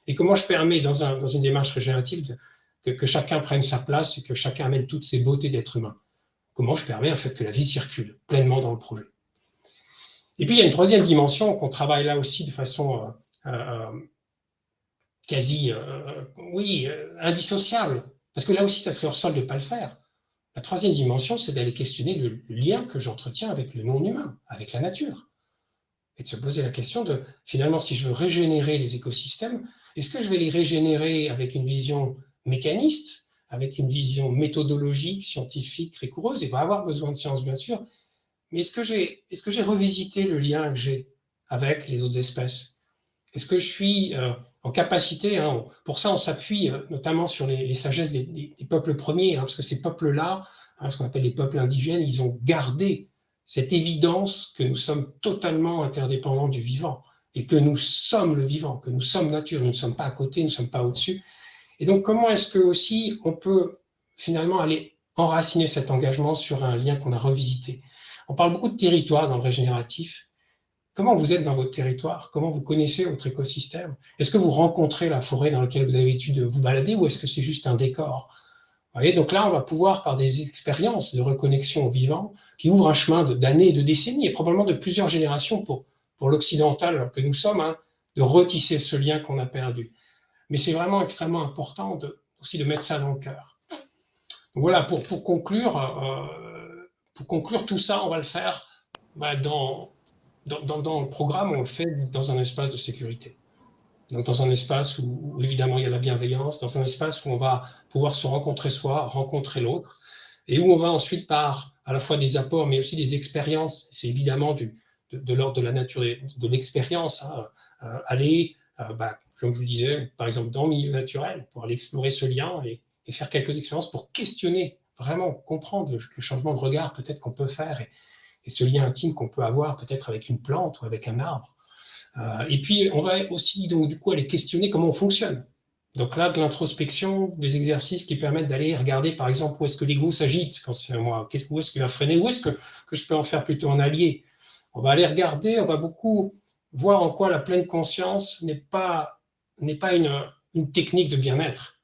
Et comment je permets, dans une démarche régénérative, que chacun prenne sa place et que chacun amène toutes ses beautés d'être humain. Comment je permets, en fait, que la vie circule pleinement dans le projet. Et puis, il y a une troisième dimension qu'on travaille là aussi de façon quasi, indissociable. Parce que là aussi, ça serait hors sol de ne pas le faire. La troisième dimension, c'est d'aller questionner le lien que j'entretiens avec le non-humain, avec la nature. Et de se poser la question de, finalement, si je veux régénérer les écosystèmes, est-ce que je vais les régénérer avec une vision mécaniste, avec une vision méthodologique, scientifique, rigoureuse? Il va avoir besoin de science, bien sûr. Mais est-ce que j'ai revisité le lien que j'ai avec les autres espèces? Est-ce que je suis en capacité, pour ça on s'appuie notamment sur les sagesses des peuples premiers, parce que ces peuples-là, ce qu'on appelle les peuples indigènes, ils ont gardé cette évidence que nous sommes totalement interdépendants du vivant et que nous sommes le vivant, que nous sommes nature, nous ne sommes pas à côté, nous ne sommes pas au-dessus. Et donc comment est-ce que aussi on peut finalement aller enraciner cet engagement sur un lien qu'on a revisité? On parle beaucoup de territoire dans le régénératif. Comment vous êtes dans votre territoire? Comment vous connaissez votre écosystème? Est-ce que vous rencontrez la forêt dans laquelle vous avez l'habitude de vous balader ou est-ce que c'est juste un décor? Vous voyez, donc là, on va pouvoir, par des expériences de reconnexion au vivant, qui ouvrent un chemin d'années et de décennies, et probablement de plusieurs générations pour l'occidental que nous sommes, hein, de retisser ce lien qu'on a perdu. Mais c'est vraiment extrêmement important aussi de mettre ça dans le cœur. Donc voilà, pour conclure tout ça, on va le faire dans le programme, on le fait dans un espace de sécurité. Donc dans un espace où évidemment il y a la bienveillance, dans un espace où on va pouvoir se rencontrer soi, rencontrer l'autre, et où on va ensuite par à la fois des apports, mais aussi des expériences. C'est évidemment de l'ordre de la nature de l'expérience, hein, aller, comme je vous disais, par exemple dans le milieu naturel, pour aller explorer ce lien et faire quelques expériences pour questionner, vraiment comprendre le changement de regard peut-être qu'on peut faire et ce lien intime qu'on peut avoir peut-être avec une plante ou avec un arbre. Et puis, on va aussi, donc, du coup, aller questionner comment on fonctionne. Donc là, de l'introspection, des exercices qui permettent d'aller regarder, par exemple, où est-ce que l'ego s'agite quand c'est moi, où est-ce qu'il va freiner, où est-ce que je peux en faire plutôt un allié. On va aller regarder, on va beaucoup voir en quoi la pleine conscience n'est pas une technique de bien-être.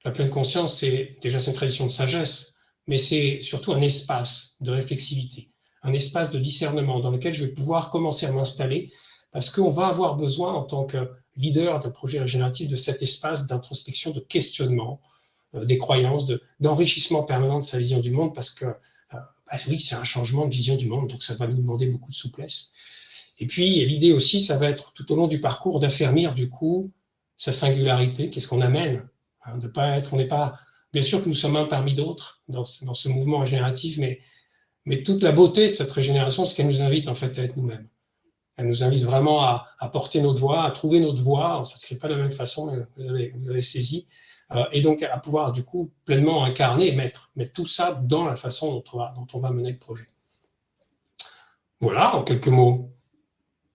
La pleine conscience, c'est une tradition de sagesse, mais c'est surtout un espace de réflexivité, un espace de discernement dans lequel je vais pouvoir commencer à m'installer parce qu'on va avoir besoin, en tant que leader d'un projet régénératif, de cet espace d'introspection, de questionnement, des croyances, d'enrichissement permanent de sa vision du monde, parce que, oui, c'est un changement de vision du monde, donc ça va nous demander beaucoup de souplesse. Et puis, l'idée aussi, ça va être, tout au long du parcours, d'affermir, du coup, sa singularité, qu'est-ce qu'on amène, hein, de pas être, on n'est pas, bien sûr que nous sommes un parmi d'autres dans ce mouvement régénératif, mais toute la beauté de cette régénération, c'est qu'elle nous invite, en fait, à être nous-mêmes. Elle nous invite vraiment à porter notre voix, à trouver notre voix. Ça ne se fait pas de la même façon, vous avez saisi. Et donc à pouvoir du coup pleinement incarner, mettre tout ça dans la façon dont on va mener le projet. Voilà, en quelques mots,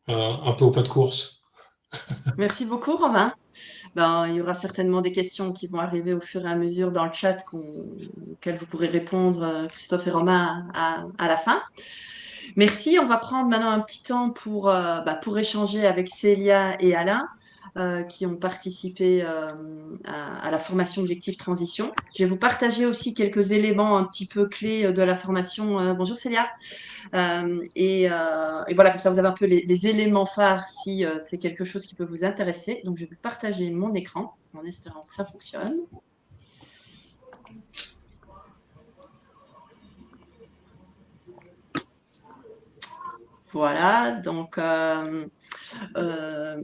un peu au pas de course. Merci beaucoup, Romain. Il y aura certainement des questions qui vont arriver au fur et à mesure dans le chat auxquelles vous pourrez répondre, Christophe et Romain, à la fin. Merci. On va prendre maintenant un petit temps pour échanger avec Célia et Alain, qui ont participé à la formation Objectif Transition. Je vais vous partager aussi quelques éléments un petit peu clés de la formation. Bonjour Célia. Et voilà, comme ça vous avez un peu les éléments phares si c'est quelque chose qui peut vous intéresser. Donc je vais vous partager mon écran en espérant que ça fonctionne. Voilà, donc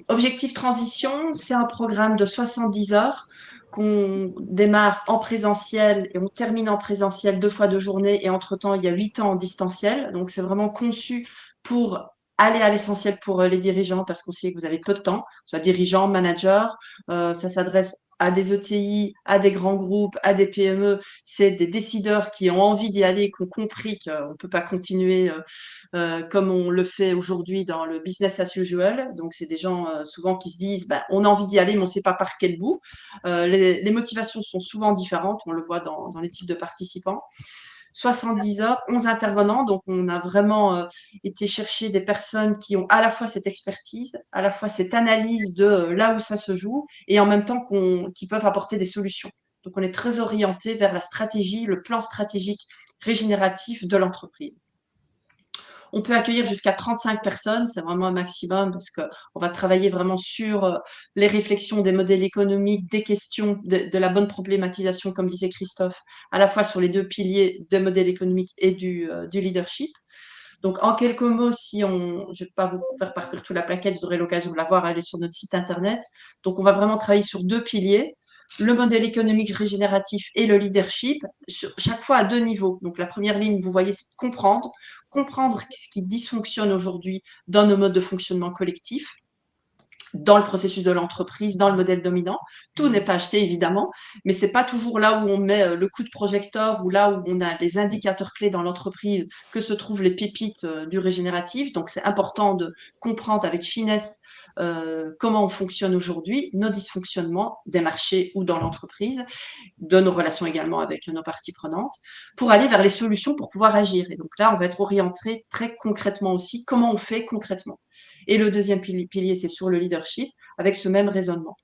Objectif Transition, c'est un programme de 70 heures qu'on démarre en présentiel et on termine en présentiel 2 fois 2 journées et entre-temps, il y a 8 ans en distanciel. Donc, c'est vraiment conçu pour aller à l'essentiel pour les dirigeants parce qu'on sait que vous avez peu de temps, soit dirigeants, managers. Ça s'adresse à des ETI, à des grands groupes, à des PME. C'est des décideurs qui ont envie d'y aller, qui ont compris qu'on ne peut pas continuer comme on le fait aujourd'hui dans le business as usual. Donc, c'est des gens souvent qui se disent, on a envie d'y aller, mais on ne sait pas par quel bout. Les motivations sont souvent différentes, on le voit dans les types de participants. 70 heures, 11 intervenants, donc on a vraiment été chercher des personnes qui ont à la fois cette expertise, à la fois cette analyse de là où ça se joue, et en même temps qui peuvent apporter des solutions. Donc on est très orienté vers la stratégie, le plan stratégique régénératif de l'entreprise. On peut accueillir jusqu'à 35 personnes, c'est vraiment un maximum parce qu'on va travailler vraiment sur les réflexions des modèles économiques, des questions, de la bonne problématisation, comme disait Christophe, à la fois sur les 2 piliers de modèle économique et du leadership. Donc, en quelques mots, je ne vais pas vous faire parcourir toute la plaquette, vous aurez l'occasion de la voir, elle est sur notre site internet. Donc, on va vraiment travailler sur 2 piliers, le modèle économique régénératif et le leadership, chaque fois à 2 niveaux. Donc, la première ligne, vous voyez, c'est comprendre ce qui dysfonctionne aujourd'hui dans nos modes de fonctionnement collectif, dans le processus de l'entreprise, dans le modèle dominant. Tout n'est pas acheté, évidemment, mais c'est pas toujours là où on met le coup de projecteur ou là où on a les indicateurs clés dans l'entreprise que se trouvent les pépites du régénératif. Donc, c'est important de comprendre avec finesse comment on fonctionne aujourd'hui, nos dysfonctionnements des marchés ou dans l'entreprise, de nos relations également avec nos parties prenantes, pour aller vers les solutions pour pouvoir agir. Et donc là, on va être orienté très concrètement aussi, comment on fait concrètement. Et le deuxième pilier, c'est sur le leadership, avec ce même raisonnement.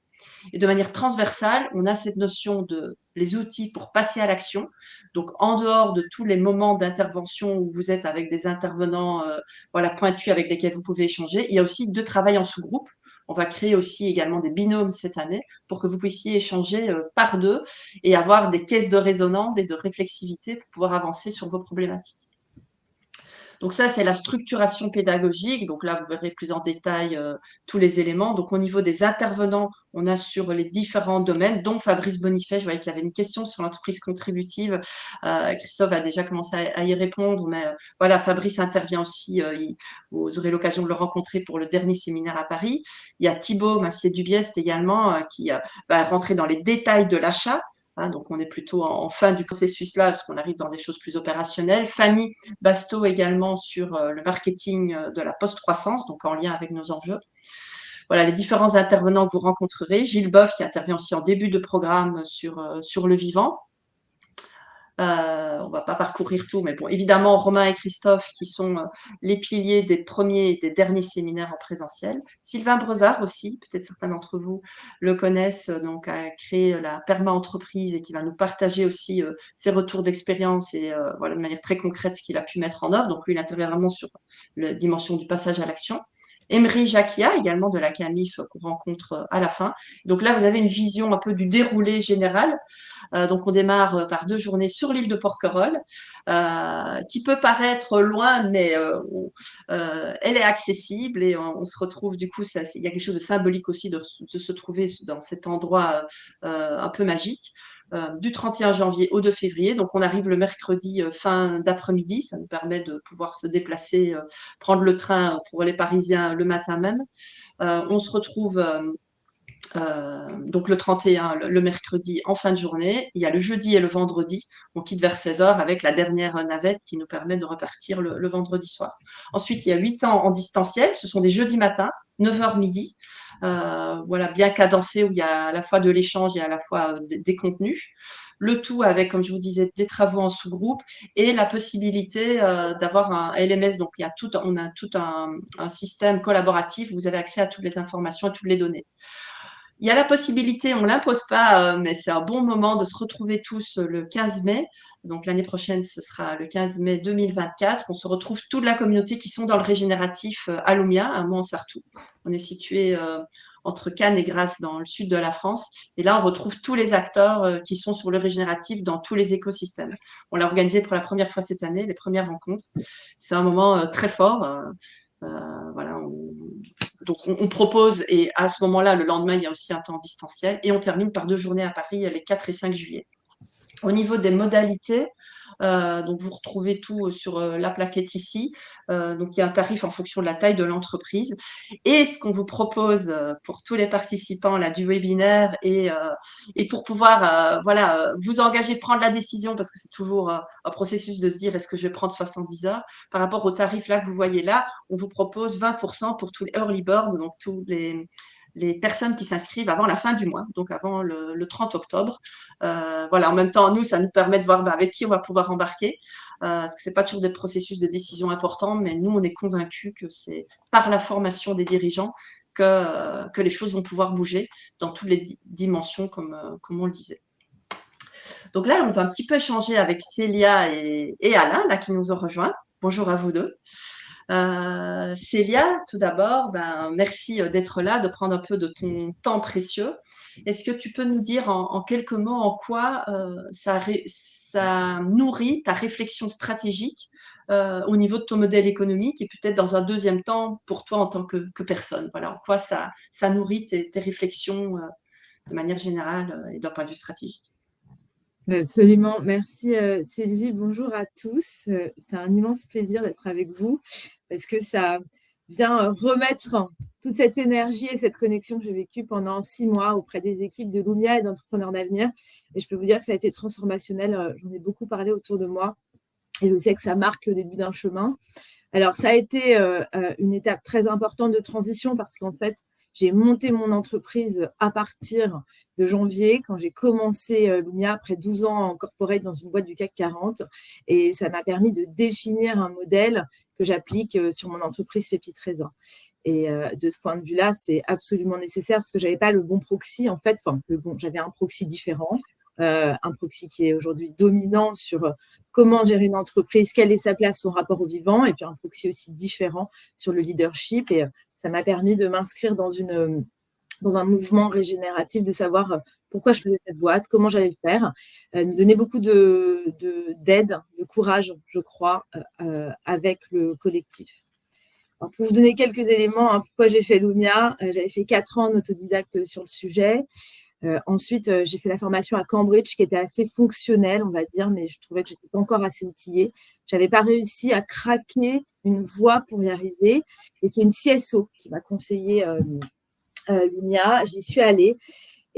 Et de manière transversale, on a cette notion de les outils pour passer à l'action. Donc, en dehors de tous les moments d'intervention où vous êtes avec des intervenants pointus avec lesquels vous pouvez échanger, il y a aussi de travail en sous-groupe. On va créer aussi également des binômes cette année pour que vous puissiez échanger par deux et avoir des caisses de résonance et de réflexivité pour pouvoir avancer sur vos problématiques. Donc ça, c'est la structuration pédagogique. Donc là, vous verrez plus en détail tous les éléments. Donc au niveau des intervenants, on a sur les différents domaines, dont Fabrice Bonifay. Je voyais qu'il y avait une question sur l'entreprise contributive. Christophe a déjà commencé à y répondre, mais voilà, Fabrice intervient aussi. Vous aurez l'occasion de le rencontrer pour le dernier séminaire à Paris. Il y a Thibaut Massier-Dubiest également qui va rentrer dans les détails de l'achat. Donc, on est plutôt en fin du processus là, parce qu'on arrive dans des choses plus opérationnelles. Fanny Basto également sur le marketing de la post-croissance, donc en lien avec nos enjeux. Voilà, les différents intervenants que vous rencontrerez. Gilles Boeuf qui intervient aussi en début de programme sur le vivant. On va pas parcourir tout, mais bon, évidemment, Romain et Christophe qui sont les piliers des premiers et des derniers séminaires en présentiel. Sylvain Brezard aussi, peut-être certains d'entre vous le connaissent, donc a créé la Perma-entreprise et qui va nous partager aussi ses retours d'expérience et voilà, de manière très concrète ce qu'il a pu mettre en œuvre. Donc lui, il intervient vraiment sur la dimension du passage à l'action. Emery Jacquia, également de la CAMIF qu'on rencontre à la fin. Donc là, vous avez une vision un peu du déroulé général. Donc on démarre par 2 journées sur l'île de Porquerolles, qui peut paraître loin, mais elle est accessible et on se retrouve du coup, il y a quelque chose de symbolique aussi de se trouver dans cet endroit un peu magique. Du 31 janvier au 2 février. Donc, on arrive le mercredi fin d'après-midi. Ça nous permet de pouvoir se déplacer, prendre le train pour les Parisiens le matin même. On se retrouve donc le 31, le mercredi en fin de journée. Il y a le jeudi et le vendredi. On quitte vers 16h avec la dernière navette qui nous permet de repartir le vendredi soir. Ensuite, il y a 8 ans en distanciel. Ce sont des jeudis matins, 9h midi. Voilà, bien cadencé où il y a à la fois de l'échange et à la fois des contenus. Le tout avec, comme je vous disais, des travaux en sous-groupe et la possibilité d'avoir un LMS. Donc, on a tout un système collaboratif. Vous avez accès à toutes les informations et toutes les données. Il y a la possibilité, on ne l'impose pas, mais c'est un bon moment de se retrouver tous le 15 mai. Donc l'année prochaine, ce sera le 15 mai 2024. On se retrouve toute la communauté qui sont dans le régénératif à Lumia, à Mont-Sartoux. On est situé entre Cannes et Grasse dans le sud de la France. Et là, on retrouve tous les acteurs qui sont sur le régénératif dans tous les écosystèmes. On l'a organisé pour la première fois cette année, les premières rencontres. C'est un moment très fort. Voilà, donc on propose, et à ce moment-là, le lendemain, il y a aussi un temps distanciel, et on termine par 2 journées à Paris les 4 et 5 juillet. Au niveau des modalités, donc vous retrouvez tout sur la plaquette ici. Donc il y a un tarif en fonction de la taille de l'entreprise. Et ce qu'on vous propose pour tous les participants là, du webinaire et pour pouvoir vous engager, prendre la décision, parce que c'est toujours un processus de se dire est-ce que je vais prendre 70 heures par rapport au tarif là que vous voyez là, on vous propose 20% pour tous les early birds, donc tous les personnes qui s'inscrivent avant la fin du mois, donc avant le 30 octobre. Voilà, en même temps, nous, ça nous permet de voir avec qui on va pouvoir embarquer, parce que ce n'est pas toujours des processus de décision importants, mais nous, on est convaincus que c'est par la formation des dirigeants que les choses vont pouvoir bouger dans toutes les dimensions, comme on le disait. Donc là, on va un petit peu échanger avec Célia et Alain, là, qui nous ont rejoints. Bonjour à vous deux. Célia, tout d'abord, merci d'être là, de prendre un peu de ton temps précieux. Est-ce que tu peux nous dire en quelques mots en quoi ça nourrit ta réflexion stratégique au niveau de ton modèle économique et peut-être dans un deuxième temps pour toi en tant que personne? Voilà, en quoi ça nourrit tes réflexions de manière générale et d'un point de vue stratégique? Absolument. Merci Sylvie. Bonjour à tous. C'est un immense plaisir d'être avec vous parce que ça vient remettre toute cette énergie et cette connexion que j'ai vécue pendant 6 mois auprès des équipes de Lumia et d'entrepreneurs d'avenir. Et je peux vous dire que ça a été transformationnel. J'en ai beaucoup parlé autour de moi et je sais que ça marque le début d'un chemin. Alors, ça a été une étape très importante de transition parce qu'en fait, j'ai monté mon entreprise à partir de janvier, quand j'ai commencé Lumia après 12 ans en corporate dans une boîte du CAC 40. Et ça m'a permis de définir un modèle que j'applique sur mon entreprise Fépi Trésor. Et de ce point de vue-là, c'est absolument nécessaire parce que je n'avais pas le bon proxy. En fait, j'avais un proxy différent. un proxy qui est aujourd'hui dominant sur comment gérer une entreprise, quelle est sa place, son rapport au vivant, et puis un proxy aussi différent sur le leadership. Et ça m'a permis de m'inscrire dans un mouvement régénératif, de savoir pourquoi je faisais cette boîte, comment j'allais le faire, me donner beaucoup d'aide, de courage, je crois, avec le collectif. Alors, pour vous donner quelques éléments, pourquoi j'ai fait Lumia, j'avais fait 4 ans en autodidacte sur le sujet. Ensuite, j'ai fait la formation à Cambridge qui était assez fonctionnelle, on va dire, mais je trouvais que je n'étais pas encore assez outillée. Je n'avais pas réussi à craquer une voie pour y arriver. Et c'est une CSO qui m'a conseillé Lumia. J'y suis allée.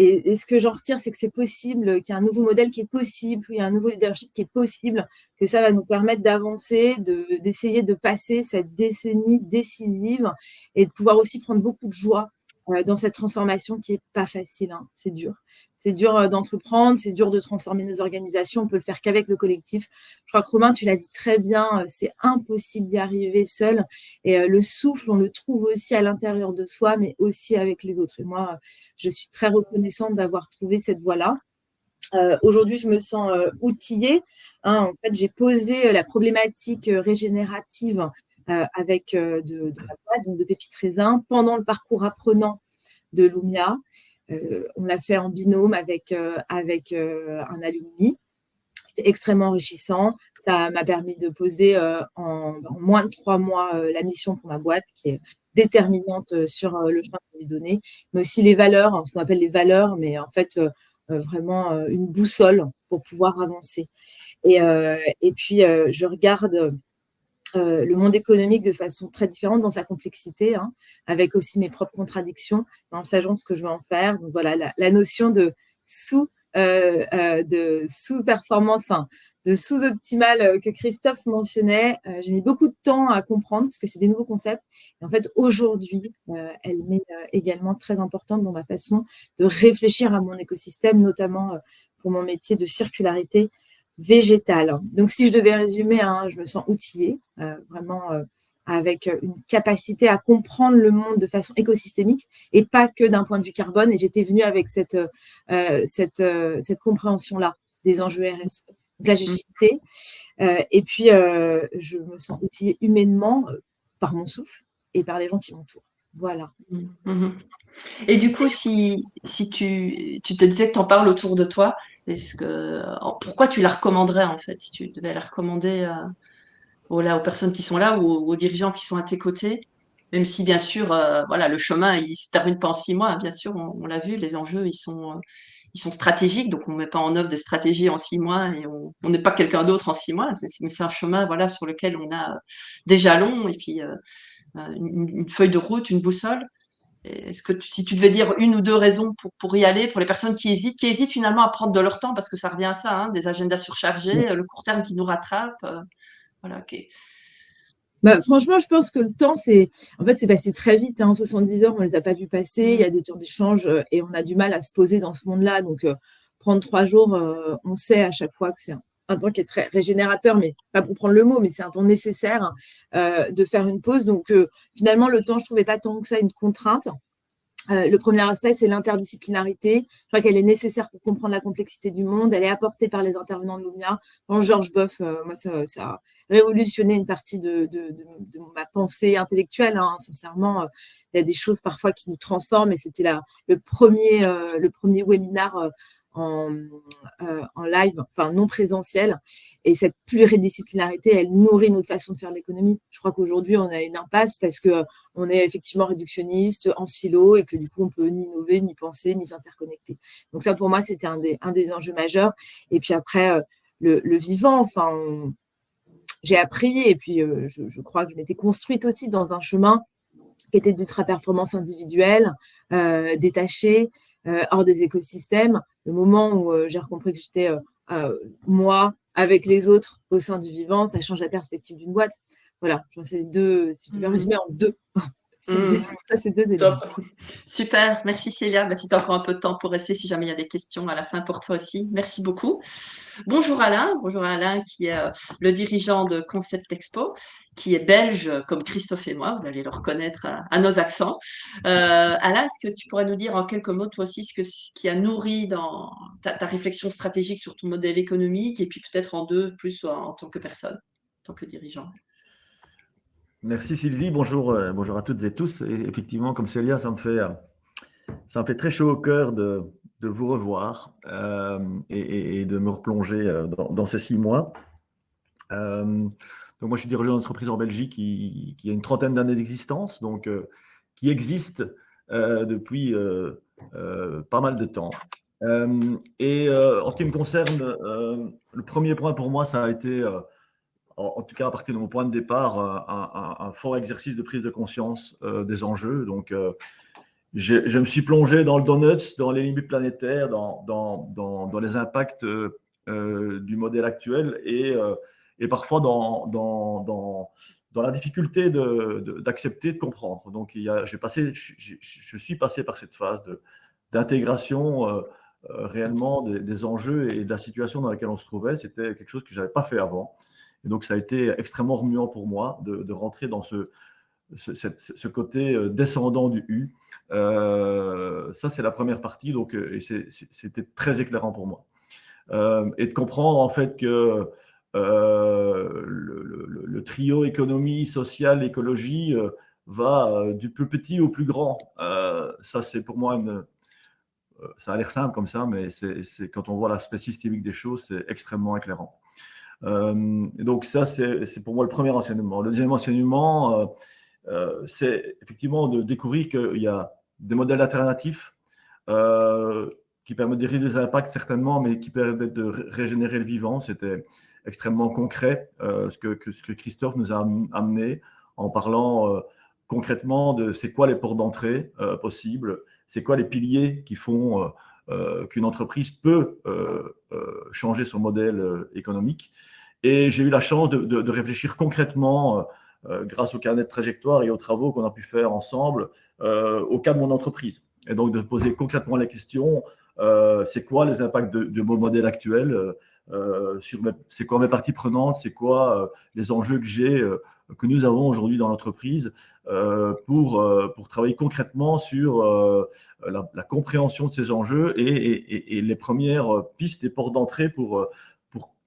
Et ce que j'en retire, c'est que c'est possible, qu'il y a un nouveau modèle qui est possible, qu'il y a un nouveau leadership qui est possible, que ça va nous permettre d'avancer, d'essayer de passer cette décennie décisive et de pouvoir aussi prendre beaucoup de joie dans cette transformation qui n'est pas facile. C'est dur. C'est dur d'entreprendre, c'est dur de transformer nos organisations. On peut le faire qu'avec le collectif. Je crois que Romain, tu l'as dit très bien, c'est impossible d'y arriver seul. Et le souffle, on le trouve aussi à l'intérieur de soi, mais aussi avec les autres. Et moi, je suis très reconnaissante d'avoir trouvé cette voie-là. Aujourd'hui, je me sens outillée. En fait, j'ai posé la problématique régénérative avec de la boîte, donc de Pépites Raisin, pendant le parcours apprenant de Lumia. On l'a fait en binôme avec un alumni. C'était extrêmement enrichissant. Ça m'a permis de poser en moins de 3 mois la mission pour ma boîte, qui est déterminante sur le chemin qu'on lui donnait, mais aussi les valeurs, ce qu'on appelle les valeurs, mais en fait, vraiment une boussole pour pouvoir avancer. Et puis, je regarde le monde économique de façon très différente dans sa complexité, avec aussi mes propres contradictions, en sachant ce que je veux en faire. Donc voilà, la notion de sous-performance, de sous-optimale que Christophe mentionnait, j'ai mis beaucoup de temps à comprendre parce que c'est des nouveaux concepts. Et en fait, aujourd'hui, elle m'est également très importante dans ma façon de réfléchir à mon écosystème, notamment pour mon métier de circularité végétale. Donc, si je devais résumer, je me sens outillée, vraiment avec une capacité à comprendre le monde de façon écosystémique et pas que d'un point de vue carbone. Et j'étais venue avec cette compréhension-là des enjeux RSE. Donc là, j'ai shifté. Et puis, je me sens outillée humainement par mon souffle et par les gens qui m'entourent. Voilà. Et du coup, si tu te disais que tu en parles autour de toi, pourquoi tu la recommanderais en fait, si tu devais la recommander aux personnes qui sont là ou aux dirigeants qui sont à tes côtés, même si bien sûr, le chemin il se termine pas en 6 mois, bien sûr, on l'a vu, les enjeux ils sont stratégiques, donc on met pas en œuvre des stratégies en 6 mois et on n'est pas quelqu'un d'autre en 6 mois, mais c'est un chemin sur lequel on a des jalons et puis une feuille de route, une boussole. Est-ce que si tu devais dire 1 ou 2 raisons pour y aller, pour les personnes qui hésitent finalement à prendre de leur temps, parce que ça revient à ça, des agendas surchargés, le court terme qui nous rattrape, okay. Franchement, je pense que le temps, c'est passé très vite. 70 heures, on ne les a pas vues passer. Il y a des temps d'échange et on a du mal à se poser dans ce monde-là. Donc, prendre 3 jours, on sait à chaque fois que c'est un temps qui est très régénérateur, mais pas pour prendre le mot, mais c'est un temps nécessaire de faire une pause. Donc, finalement, le temps, je ne trouvais pas tant que ça une contrainte. Le premier aspect, c'est l'interdisciplinarité. Je crois qu'elle est nécessaire pour comprendre la complexité du monde. Elle est apportée par les intervenants de Lumia. Georges Boeuf, moi, ça a révolutionné une partie de ma pensée intellectuelle. Sincèrement, il y a des choses parfois qui nous transforment et c'était le premier webinaire en live, non présentiel. Et cette pluridisciplinarité, elle nourrit notre façon de faire l'économie. Je crois qu'aujourd'hui, on a une impasse parce qu'on est effectivement réductionniste, en silo, et que du coup, on peut ni innover, ni penser, ni s'interconnecter. Donc ça, pour moi, c'était un des enjeux majeurs. Et puis après, le vivant, j'ai appris, et puis je crois que je m'étais construite aussi dans un chemin qui était d'ultra-performance individuelle, détachée, hors des écosystèmes. Le moment où j'ai compris que j'étais moi avec les autres au sein du vivant, ça change la perspective d'une boîte. Voilà, c'est 2, si tu peux résumer en 2. Sylvie, sur ces deux éléments. Top. Super, merci Célia. Bah, si tu as encore un peu de temps pour rester, si jamais il y a des questions à la fin pour toi aussi. Merci beaucoup. Bonjour Alain qui est le dirigeant de Concept Expo, qui est belge comme Christophe et moi, vous allez le reconnaître à nos accents. Alain, est-ce que tu pourrais nous dire en quelques mots toi aussi ce qui a nourri dans ta réflexion stratégique sur ton modèle économique et puis peut-être en deux, plus en tant que personne, en tant que dirigeant? Merci Sylvie, bonjour, bonjour à toutes et tous. Et effectivement, comme Célia, ça me fait très chaud au cœur de vous revoir et de me replonger dans ces 6 mois. Donc moi, je suis dirigeant d'entreprise en Belgique qui a une trentaine d'années d'existence, donc qui existe depuis pas mal de temps. En ce qui me concerne, le premier point pour moi, ça a été en tout cas à partir de mon point de départ, un fort exercice de prise de conscience des enjeux. Donc, je me suis plongé dans le donuts, dans les limites planétaires, dans les impacts du modèle actuel et parfois dans la difficulté d'accepter, de comprendre. Donc, je suis passé par cette phase d'intégration réellement des enjeux et de la situation dans laquelle on se trouvait. C'était quelque chose que je n'avais pas fait avant. Et donc, ça a été extrêmement remuant pour moi de rentrer dans ce côté descendant du U. Ça, c'est la première partie, donc, et c'était très éclairant pour moi. Et de comprendre en fait que le trio économie, sociale, écologie va du plus petit au plus grand. Ça, c'est pour moi ça a l'air simple comme ça, mais quand on voit l'aspect systémique des choses, c'est extrêmement éclairant. Donc ça, c'est pour moi le premier enseignement. Le deuxième enseignement, c'est effectivement de découvrir qu'il y a des modèles alternatifs qui permettent de réduire les impacts certainement, mais qui permettent de régénérer le vivant. C'était extrêmement concret ce que Christophe nous a amené en parlant concrètement de c'est quoi les ports d'entrée possibles, c'est quoi les piliers qui font qu'une entreprise peut changer son modèle économique. Et j'ai eu la chance de réfléchir concrètement, grâce au carnet de trajectoire et aux travaux qu'on a pu faire ensemble, au cas de mon entreprise. Et donc de poser concrètement les questions, c'est quoi les impacts de mon modèle actuel, c'est quoi mes parties prenantes, c'est quoi les enjeux que nous avons aujourd'hui dans l'entreprise pour travailler concrètement sur la compréhension de ces enjeux et les premières pistes et portes d'entrée pour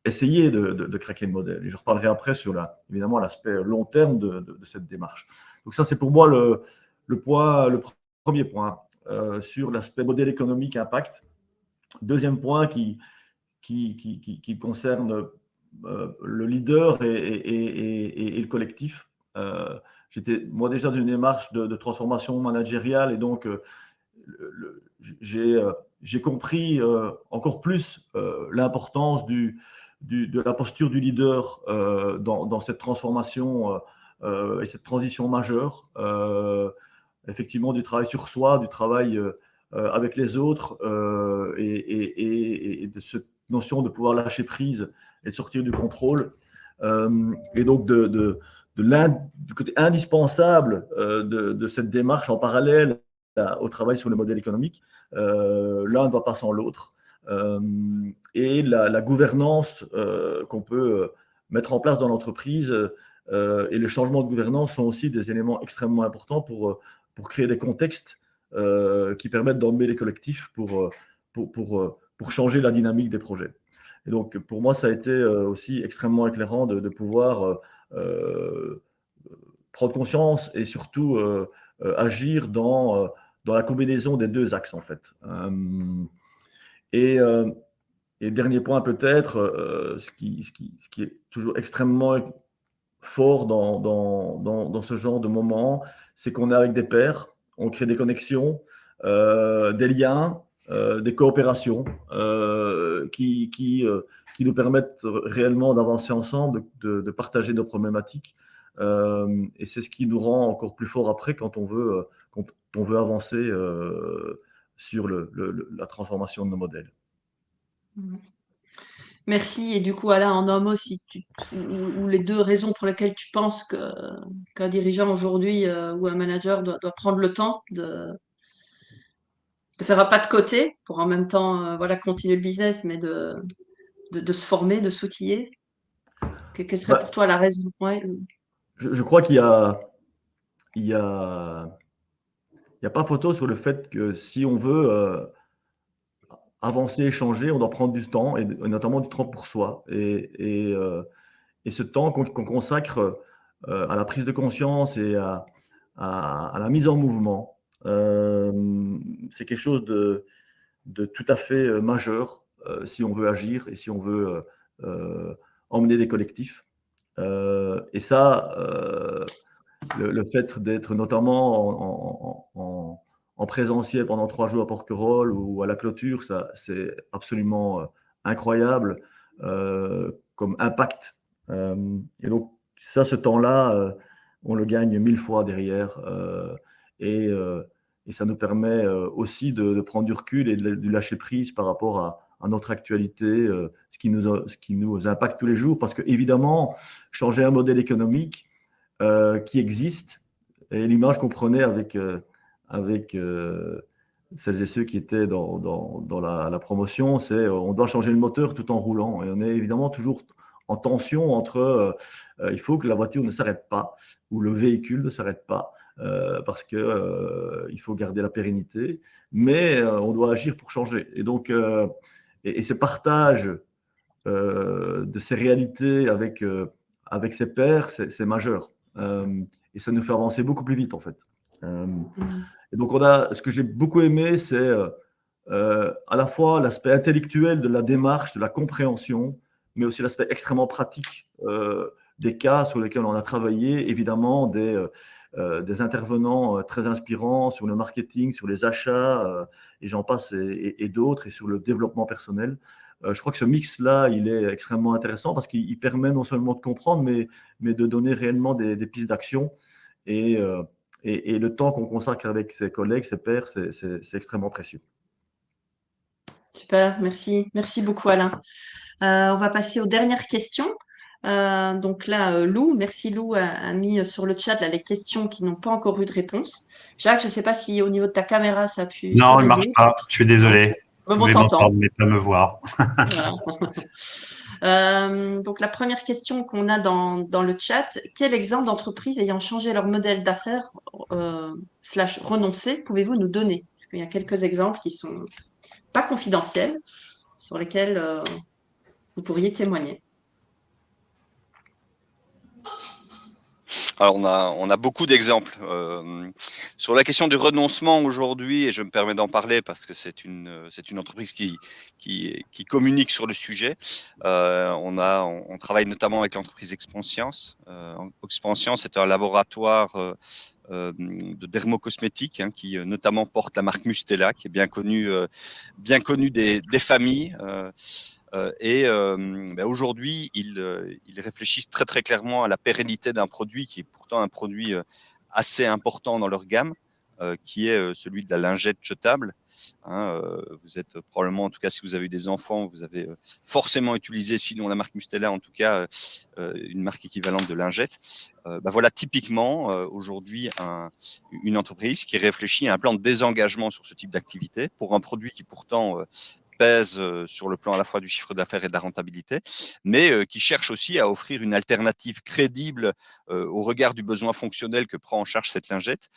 essayer de craquer le modèle. Et je reparlerai après sur évidemment l'aspect long terme de cette démarche. Donc ça, c'est pour moi le premier point sur l'aspect modèle économique impact. Deuxième point qui concerne le leader et le collectif. J'étais moi déjà dans une démarche de transformation managériale et donc j'ai compris encore plus l'importance de la posture du leader dans cette transformation et cette transition majeure. Effectivement, du travail sur soi, du travail avec les autres et de cette notion de pouvoir lâcher prise et de sortir du contrôle. Et donc du côté indispensable de cette démarche en parallèle au travail sur le modèle économique. L'un ne va pas sans l'autre. Et la gouvernance qu'on peut mettre en place dans l'entreprise et le changement de gouvernance sont aussi des éléments extrêmement importants pour créer des contextes qui permettent d'emmener les collectifs pour changer la dynamique des projets. Et donc, pour moi, ça a été aussi extrêmement éclairant de pouvoir prendre conscience et surtout agir dans la combinaison des deux axes, en fait. Et dernier point peut-être, ce qui est toujours extrêmement fort dans ce genre de moment, c'est qu'on est avec des pairs, on crée des connexions, des liens, des coopérations qui nous permettent réellement d'avancer ensemble, de partager nos problématiques. Et c'est ce qui nous rend encore plus fort après quand on veut avancer sur la transformation de nos modèles. Merci. Et du coup, Alain, en un mot, ou les deux raisons pour lesquelles tu penses qu'un dirigeant aujourd'hui ou un manager doit prendre le temps de faire un pas de côté pour en même temps voilà, continuer le business, mais de se former, de s'outiller. Quelle serait pour Bah, toi la raison? Ouais. je crois il y a, il y a pas photo sur le fait que si on veut avancer, échanger, on doit prendre du temps, et notamment du temps pour soi. Et ce temps qu'on consacre à la prise de conscience et à la mise en mouvement, c'est quelque chose de tout à fait majeur si on veut agir et si on veut emmener des collectifs. Et ça, le fait d'être notamment en présentiel pendant 3 jours à Porquerolles ou à la clôture, ça, c'est absolument incroyable comme impact. Et donc, ça, ce temps-là, on le gagne 1000 fois derrière. Et ça nous permet aussi de prendre du recul et de lâcher prise par rapport à notre actualité, ce qui nous impacte tous les jours. Parce que, évidemment, changer un modèle économique qui existe, et l'image qu'on prenait avec celles et ceux qui étaient dans la promotion, c'est on doit changer le moteur tout en roulant. Et on est évidemment toujours en tension entre il faut que la voiture ne s'arrête pas ou le véhicule ne s'arrête pas parce que il faut garder la pérennité, mais on doit agir pour changer. Et donc, et ce partage de ces réalités avec ses pairs, c'est majeur. Et ça nous fait avancer beaucoup plus vite, en fait. Et donc, ce que j'ai beaucoup aimé, c'est à la fois l'aspect intellectuel de la démarche, de la compréhension, mais aussi l'aspect extrêmement pratique des cas sur lesquels on a travaillé, évidemment des intervenants très inspirants sur le marketing, sur les achats, et j'en passe, et d'autres, et sur le développement personnel. Je crois que ce mix-là, il est extrêmement intéressant parce qu'il permet non seulement de comprendre, mais de donner réellement des pistes d'action. Et le temps qu'on consacre avec ses collègues, ses pairs, c'est extrêmement précieux. Super, merci. Merci beaucoup, Alain. On va passer aux dernières questions. Donc là, Lou, merci Lou, a mis sur le chat là, les questions qui n'ont pas encore eu de réponse. Jacques, je ne sais pas si au niveau de ta caméra, ça a pu se Non, il ne marche résoudre. pas. Je suis désolé. Bon, Vous on pouvez t'entend. m'entendre, mais pas me voir. Voilà. Donc la première question qu'on a dans le chat, quel exemple d'entreprise ayant changé leur modèle d'affaires / renoncé pouvez-vous nous donner? Parce qu'il y a quelques exemples qui sont pas confidentiels, sur lesquels vous pourriez témoigner. Alors on a beaucoup d'exemples. Sur la question du renoncement aujourd'hui, et je me permets d'en parler parce que c'est une entreprise qui communique sur le sujet. On travaille notamment avec l'entreprise Expanscience. Expanscience est un laboratoire de dermocosmétiques qui notamment porte la marque Mustela, qui est bien connue des familles. Aujourd'hui, ils réfléchissent très très clairement à la pérennité d'un produit qui est pourtant un produit assez important dans leur gamme, qui est celui de la lingette jetable. Vous êtes probablement, en tout cas si vous avez eu des enfants, vous avez forcément utilisé, sinon la marque Mustela, en tout cas une marque équivalente de lingette. Voilà typiquement aujourd'hui une entreprise qui réfléchit à un plan de désengagement sur ce type d'activité pour un produit qui pourtant pèse sur le plan à la fois du chiffre d'affaires et de la rentabilité, mais qui cherche aussi à offrir une alternative crédible au regard du besoin fonctionnel que prend en charge cette lingette,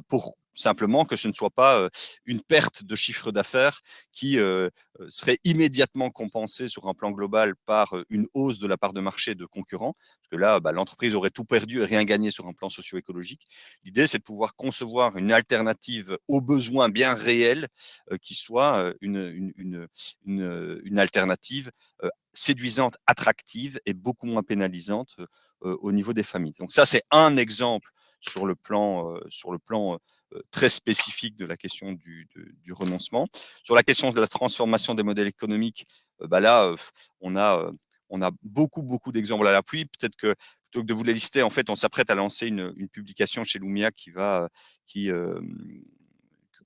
pour simplement que ce ne soit pas une perte de chiffre d'affaires qui serait immédiatement compensée sur un plan global par une hausse de la part de marché de concurrents, parce que là, l'entreprise aurait tout perdu et rien gagné sur un plan socio-écologique. L'idée, c'est de pouvoir concevoir une alternative aux besoins bien réels qui soit une alternative séduisante, attractive et beaucoup moins pénalisante au niveau des familles. Donc ça, c'est un exemple sur le plan très spécifique de la question du renoncement. Sur la question de la transformation des modèles économiques, là, on a beaucoup d'exemples à l'appui. Peut-être que plutôt que de vous les lister, en fait, on s'apprête à lancer une publication chez Lumia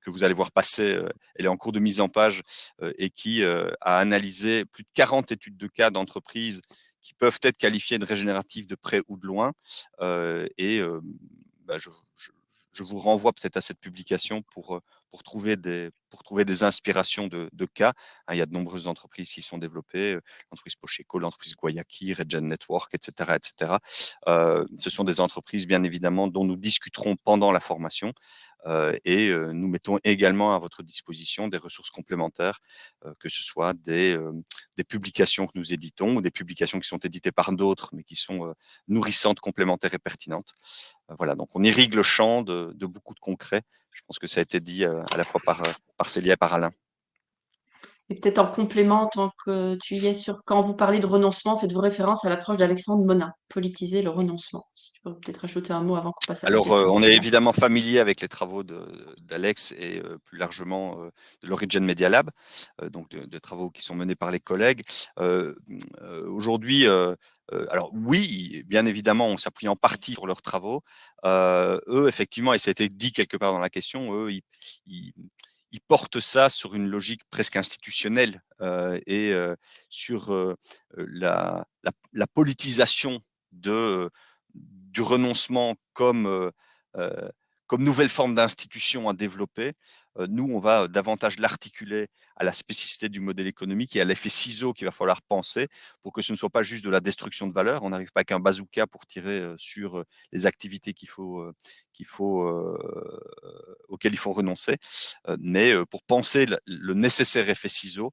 que vous allez voir passer, elle est en cours de mise en page, et qui a analysé plus de 40 études de cas d'entreprises qui peuvent être qualifiées de régénératives de près ou de loin. Bah, je vous renvoie peut-être à cette publication pour trouver des inspirations de cas. Hein, il y a de nombreuses entreprises qui sont développées, l'entreprise Pocheco, l'entreprise Guayaki, Regen Network, etc., etc. Ce sont des entreprises, bien évidemment, dont nous discuterons pendant la formation. Nous mettons également à votre disposition des ressources complémentaires, que ce soit des publications que nous éditons ou des publications qui sont éditées par d'autres, mais qui sont nourrissantes, complémentaires et pertinentes. Voilà, donc on irrigue le champ de beaucoup de concret. Je pense que ça a été dit à la fois par Célia et par Alain. Et peut-être en complément, tant que tu y es sur, quand vous parlez de renoncement, faites-vous référence à l'approche d'Alexandre Monin, politiser le renoncement. Si tu peux peut-être rajouter un mot avant qu'on passe à la Alors, question. on est évidemment familier avec les travaux d'Alex et plus largement de l'Origin Media Lab, donc de travaux qui sont menés par les collègues. Aujourd'hui, alors oui, bien évidemment, on s'appuie en partie sur leurs travaux. Eux, effectivement, et ça a été dit quelque part dans la question, eux, ils portent ça sur une logique presque institutionnelle et sur la politisation du renoncement comme nouvelle forme d'institution à développer. Nous, on va davantage l'articuler à la spécificité du modèle économique et à l'effet ciseau qu'il va falloir penser pour que ce ne soit pas juste de la destruction de valeur. On n'arrive pas qu'un bazooka pour tirer sur les activités auxquelles il faut renoncer, mais pour penser le nécessaire effet ciseau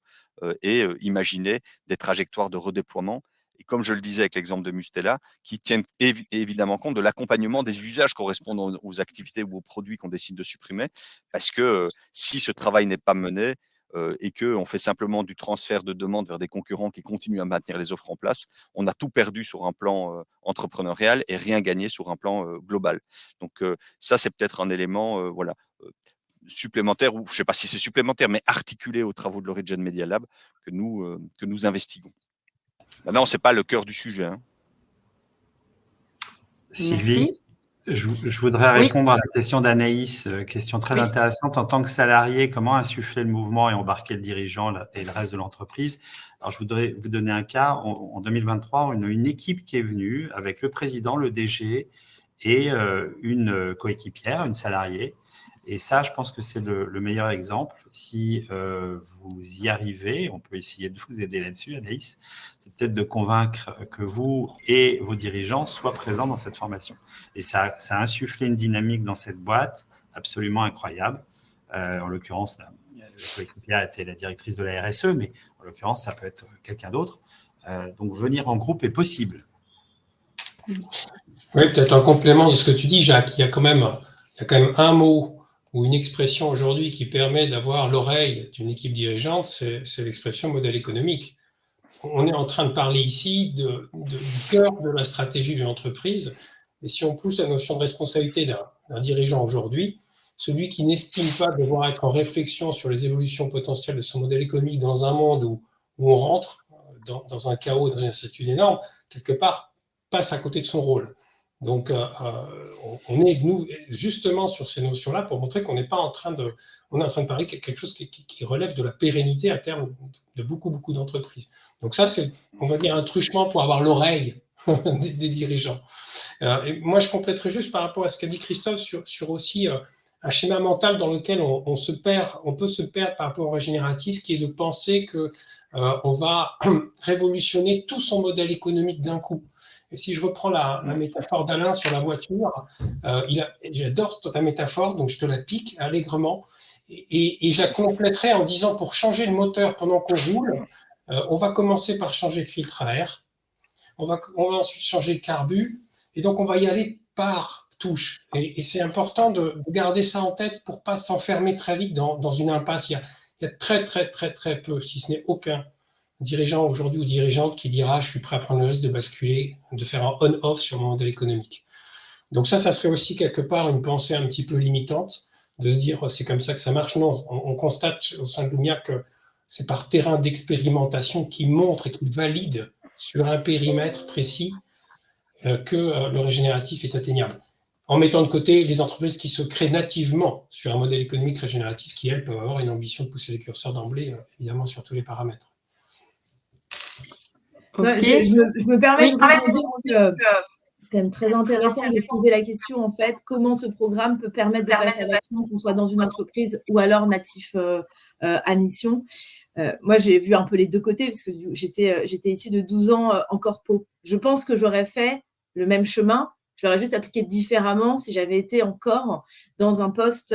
et imaginer des trajectoires de redéploiement. Et comme je le disais avec l'exemple de Mustela, qui tiennent évidemment compte de l'accompagnement des usages correspondant aux activités ou aux produits qu'on décide de supprimer. Parce que si ce travail n'est pas mené et qu'on fait simplement du transfert de demandes vers des concurrents qui continuent à maintenir les offres en place, on a tout perdu sur un plan entrepreneurial et rien gagné sur un plan global. Donc ça, c'est peut-être un élément supplémentaire, ou je ne sais pas si c'est supplémentaire, mais articulé aux travaux de l'Origin Media Lab que nous investiguons. Maintenant, ce n'est pas le cœur du sujet. Hein. Sylvie, je voudrais répondre à la question d'Anaïs, question très intéressante. En tant que salarié, comment insuffler le mouvement et embarquer le dirigeant et le reste de l'entreprise? Alors, je voudrais vous donner un cas. En 2023, on a une équipe qui est venue avec le président, le DG et une coéquipière, une salariée. Et ça, je pense que c'est le meilleur exemple. Si vous y arrivez, on peut essayer de vous aider là-dessus, Anaïs, c'est peut-être de convaincre que vous et vos dirigeants soient présents dans cette formation. Et ça a insufflé une dynamique dans cette boîte absolument incroyable. En l'occurrence, la coéquipière était la directrice de la RSE, mais en l'occurrence, ça peut être quelqu'un d'autre. Donc, venir en groupe est possible. Oui, peut-être en complément de ce que tu dis, Jacques, il y a quand même un mot ou une expression aujourd'hui qui permet d'avoir l'oreille d'une équipe dirigeante, c'est l'expression modèle économique. On est en train de parler ici du cœur de la stratégie d'une entreprise. Et si on pousse la notion de responsabilité d'un dirigeant aujourd'hui, celui qui n'estime pas devoir être en réflexion sur les évolutions potentielles de son modèle économique dans un monde où on rentre dans un chaos, dans une incertitude énorme, quelque part, passe à côté de son rôle. Donc, on est, nous, justement sur ces notions-là pour montrer qu'on n'est pas en train de... On est en train de parler de quelque chose qui relève de la pérennité à terme de beaucoup d'entreprises. Donc ça, c'est, on va dire, un truchement pour avoir l'oreille des dirigeants. Et moi, je compléterai juste par rapport à ce qu'a dit Christophe sur aussi un schéma mental dans lequel on peut se perdre par rapport au régénératif, qui est de penser qu'on va révolutionner tout son modèle économique d'un coup. Et si je reprends la métaphore d'Alain sur la voiture, j'adore ta métaphore, donc je te la pique allègrement, et je la compléterai en disant, pour changer le moteur pendant qu'on roule, on va commencer par changer le filtre à air, on va ensuite changer le carbu, et donc on va y aller par touche. Et c'est important de garder ça en tête pour ne pas s'enfermer très vite dans une impasse. Il y a très peu, si ce n'est aucun, dirigeant aujourd'hui ou dirigeante qui dira « je suis prêt à prendre le risque de basculer, de faire un on-off sur mon modèle économique ». Donc ça serait aussi quelque part une pensée un petit peu limitante, de se dire « c'est comme ça que ça marche ». Non, on constate au sein de Lumia que c'est par terrain d'expérimentation qui montre et qui valide sur un périmètre précis que le régénératif est atteignable. en mettant de côté les entreprises qui se créent nativement sur un modèle économique régénératif qui, elles, peuvent avoir une ambition de pousser les curseurs d'emblée, évidemment, sur tous les paramètres. Ouais, Ok. je me permets Oui. de rebondir que c'est quand même très intéressant de se poser la question, en fait, comment ce programme peut permettre de passer à l'action, qu'on soit dans une entreprise ou alors natif à mission. Moi, j'ai vu un peu les deux côtés, parce que j'étais issue de 12 ans en corpo. Je pense que j'aurais fait le même chemin, je l'aurais juste appliqué différemment si j'avais été encore dans un poste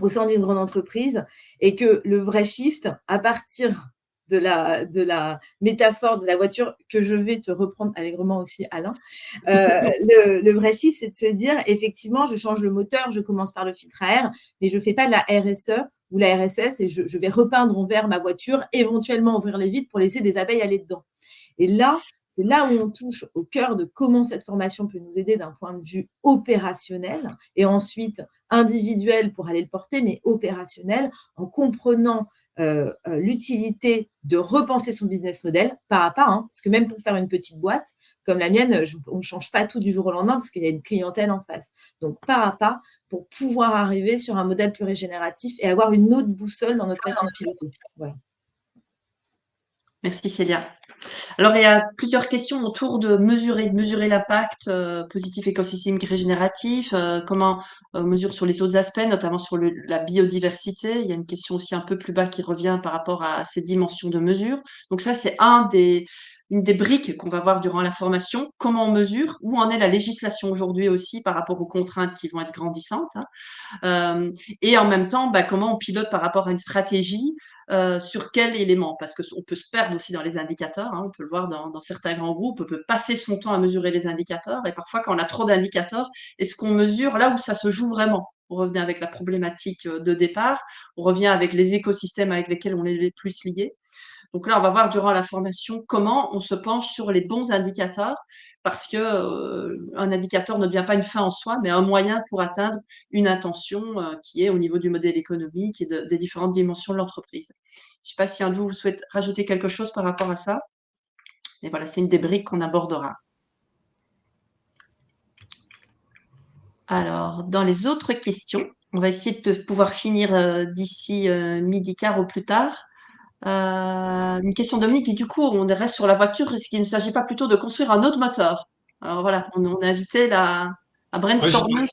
au sein d'une grande entreprise, et que le vrai shift, à partir de la métaphore de la voiture que je vais te reprendre allègrement aussi, Alain. Le vrai chiffre, c'est de se dire, effectivement, je change le moteur, je commence par le filtre à air, mais je ne fais pas de la RSE ou la RSS et je vais repeindre en vert ma voiture, éventuellement ouvrir les vitres pour laisser des abeilles aller dedans. Et là, c'est là où on touche au cœur de comment cette formation peut nous aider d'un point de vue opérationnel et ensuite individuel pour aller le porter, mais opérationnel, en comprenant l'utilité de repenser son business model pas à pas, hein, parce que même pour faire une petite boîte comme la mienne, on ne change pas tout du jour au lendemain parce qu'il y a une clientèle en face. Donc, pas à pas, pour pouvoir arriver sur un modèle plus régénératif et avoir une autre boussole dans notre façon de piloter. Voilà. Merci Célia. Alors, il y a plusieurs questions autour de mesurer l'impact positif écosystémique régénératif, comment on mesure sur les autres aspects, notamment sur la biodiversité. Il y a une question aussi un peu plus bas qui revient par rapport à ces dimensions de mesure. Donc ça, c'est une des briques qu'on va voir durant la formation. Comment on mesure? Où en est la législation aujourd'hui aussi par rapport aux contraintes qui vont être grandissantes, hein. Et en même temps, comment on pilote par rapport à une stratégie, sur quel élément? Parce qu'on peut se perdre aussi dans les indicateurs, hein, on peut le voir dans certains grands groupes, on peut passer son temps à mesurer les indicateurs et parfois quand on a trop d'indicateurs, est-ce qu'on mesure là où ça se joue vraiment? On revient avec la problématique de départ, on revient avec les écosystèmes avec lesquels on est les plus liés. Donc là, on va voir durant la formation comment on se penche sur les bons indicateurs, parce que un indicateur ne devient pas une fin en soi, mais un moyen pour atteindre une intention qui est au niveau du modèle économique et des différentes dimensions de l'entreprise. Je ne sais pas si un de vous souhaite rajouter quelque chose par rapport à ça. Et voilà, c'est une des briques qu'on abordera. Alors, dans les autres questions, on va essayer de pouvoir finir d'ici midi quart au plus tard. Une question de Dominique, et du coup, on reste sur la voiture, est-ce qu'il ne s'agit pas plutôt de construire un autre moteur? Alors voilà, on a invité à brainstormer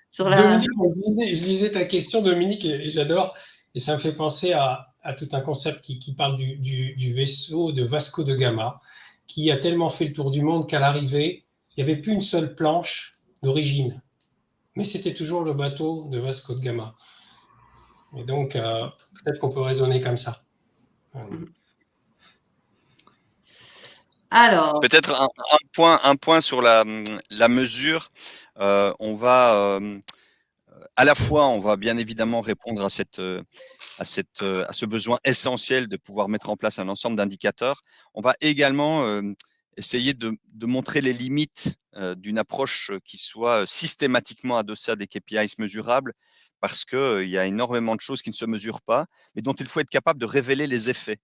sur la... Dominique, je lisais ta question, Dominique, et j'adore. Et ça me fait penser à tout un concept qui parle du vaisseau de Vasco de Gama, qui a tellement fait le tour du monde qu'à l'arrivée, il n'y avait plus une seule planche d'origine. Mais c'était toujours le bateau de Vasco de Gama. Et donc, peut-être qu'on peut raisonner comme ça. Alors, Peut-être un point sur la mesure. On va à la fois, on va bien évidemment répondre à ce besoin essentiel de pouvoir mettre en place un ensemble d'indicateurs. On va également essayer de montrer les limites d'une approche qui soit systématiquement adossée à des KPIs mesurables, parce qu'il y a énormément de choses qui ne se mesurent pas, mais dont il faut être capable de révéler les effets.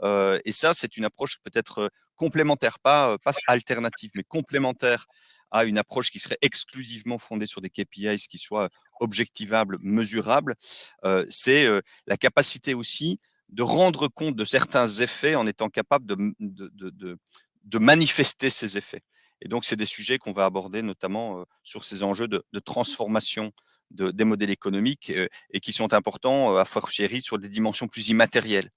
Et ça, c'est une approche peut-être complémentaire, pas alternative, mais complémentaire à une approche qui serait exclusivement fondée sur des KPIs qui soient objectivables, mesurables. C'est la capacité aussi de rendre compte de certains effets en étant capable de manifester ces effets. Et donc, c'est des sujets qu'on va aborder notamment sur ces enjeux de transformation des modèles économiques et qui sont importants à fortiori sur des dimensions plus immatérielles.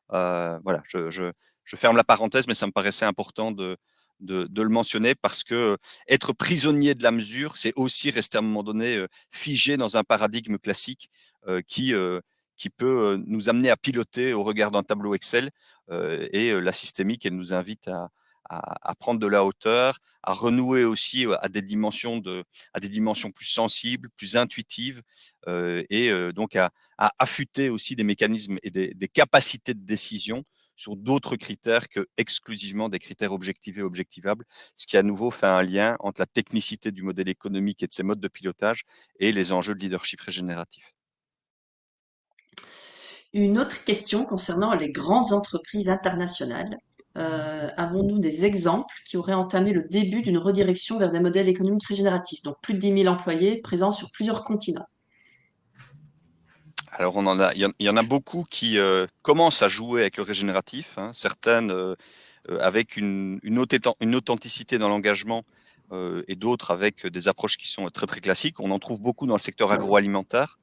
Voilà, je ferme la parenthèse, mais ça me paraissait important de le mentionner parce que être prisonnier de la mesure, c'est aussi rester à un moment donné figé dans un paradigme classique qui peut nous amener à piloter au regard d'un tableau Excel. Et la systémique, elle nous invite à prendre de la hauteur, à renouer aussi à des dimensions plus sensibles, plus intuitives, et donc à affûter aussi des mécanismes et des capacités de décision sur d'autres critères que exclusivement des critères objectivés et objectivables, ce qui à nouveau fait un lien entre la technicité du modèle économique et de ses modes de pilotage et les enjeux de leadership régénératif. une autre question concernant les grandes entreprises internationales. avons-nous des exemples qui auraient entamé le début d'une redirection vers des modèles économiques régénératifs? Donc, plus de 10 000 employés présents sur plusieurs continents. Alors, il y en a beaucoup qui commencent à jouer avec le régénératif, hein, certaines avec une authenticité dans l'engagement et d'autres avec des approches qui sont très très classiques. On en trouve beaucoup dans le secteur agroalimentaire.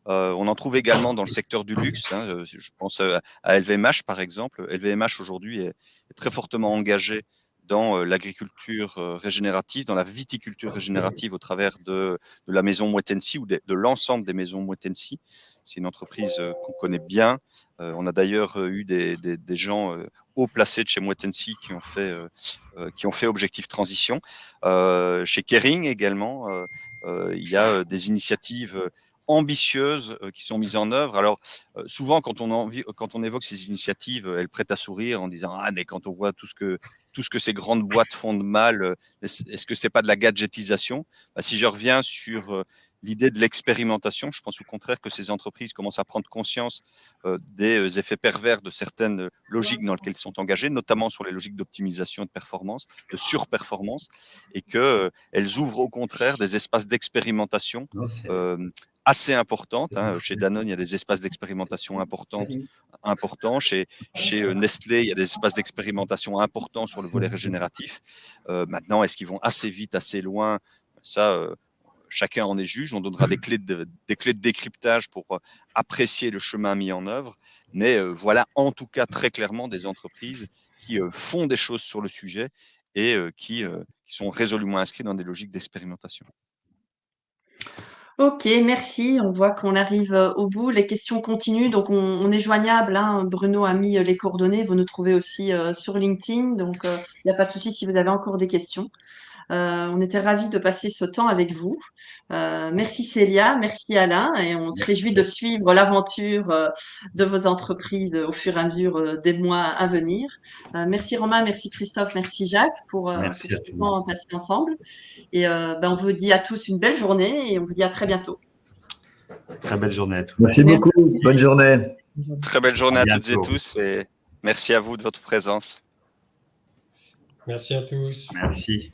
On en trouve également dans le secteur du luxe, hein. Je pense à LVMH par exemple. LVMH aujourd'hui est très fortement engagé dans l'agriculture régénérative, dans la viticulture régénérative au travers de la maison Moët-Hennessy ou de l'ensemble des maisons Moët-Hennessy. C'est une entreprise qu'on connaît bien. On a d'ailleurs eu des gens haut placés de chez Moët-Hennessy qui ont fait Objectif Transition. Chez Kering également, il y a des initiatives ambitieuses qui sont mises en œuvre. Alors, souvent, quand on évoque ces initiatives, elles prêtent à sourire en disant « Ah, mais quand on voit tout ce que ces grandes boîtes font de mal, est-ce que c'est pas de la gadgetisation ?» Si je reviens sur l'idée de l'expérimentation, je pense au contraire que ces entreprises commencent à prendre conscience des effets pervers de certaines logiques dans lesquelles elles sont engagées, notamment sur les logiques d'optimisation de performance, de surperformance, et qu'elles ouvrent au contraire des espaces d'expérimentation assez importantes. Hein. Chez Danone, il y a des espaces d'expérimentation importants. Chez Nestlé, il y a des espaces d'expérimentation importants sur le volet régénératif. Maintenant, est-ce qu'ils vont assez vite, assez loin? Ça, chacun en est juge. On donnera des clés de décryptage pour apprécier le chemin mis en œuvre. Mais voilà, en tout cas, très clairement, des entreprises qui font des choses sur le sujet et qui sont résolument inscrites dans des logiques d'expérimentation. Ok, merci. On voit qu'on arrive au bout. Les questions continuent, donc on est joignable, hein. Bruno a mis les coordonnées. Vous nous trouvez aussi sur LinkedIn, donc il n'y a pas de souci si vous avez encore des questions. On était ravis de passer ce temps avec vous. Merci Célia, merci Alain, et on se réjouit de suivre l'aventure de vos entreprises au fur et à mesure des mois à venir. Merci Romain, merci Christophe, merci Jacques pour ce temps passé ensemble. Et on vous dit à tous une belle journée et on vous dit à très bientôt. Très belle journée à tous. Merci beaucoup. Bonne journée. Très belle journée à toutes et tous et merci à vous de votre présence. Merci à tous. Merci.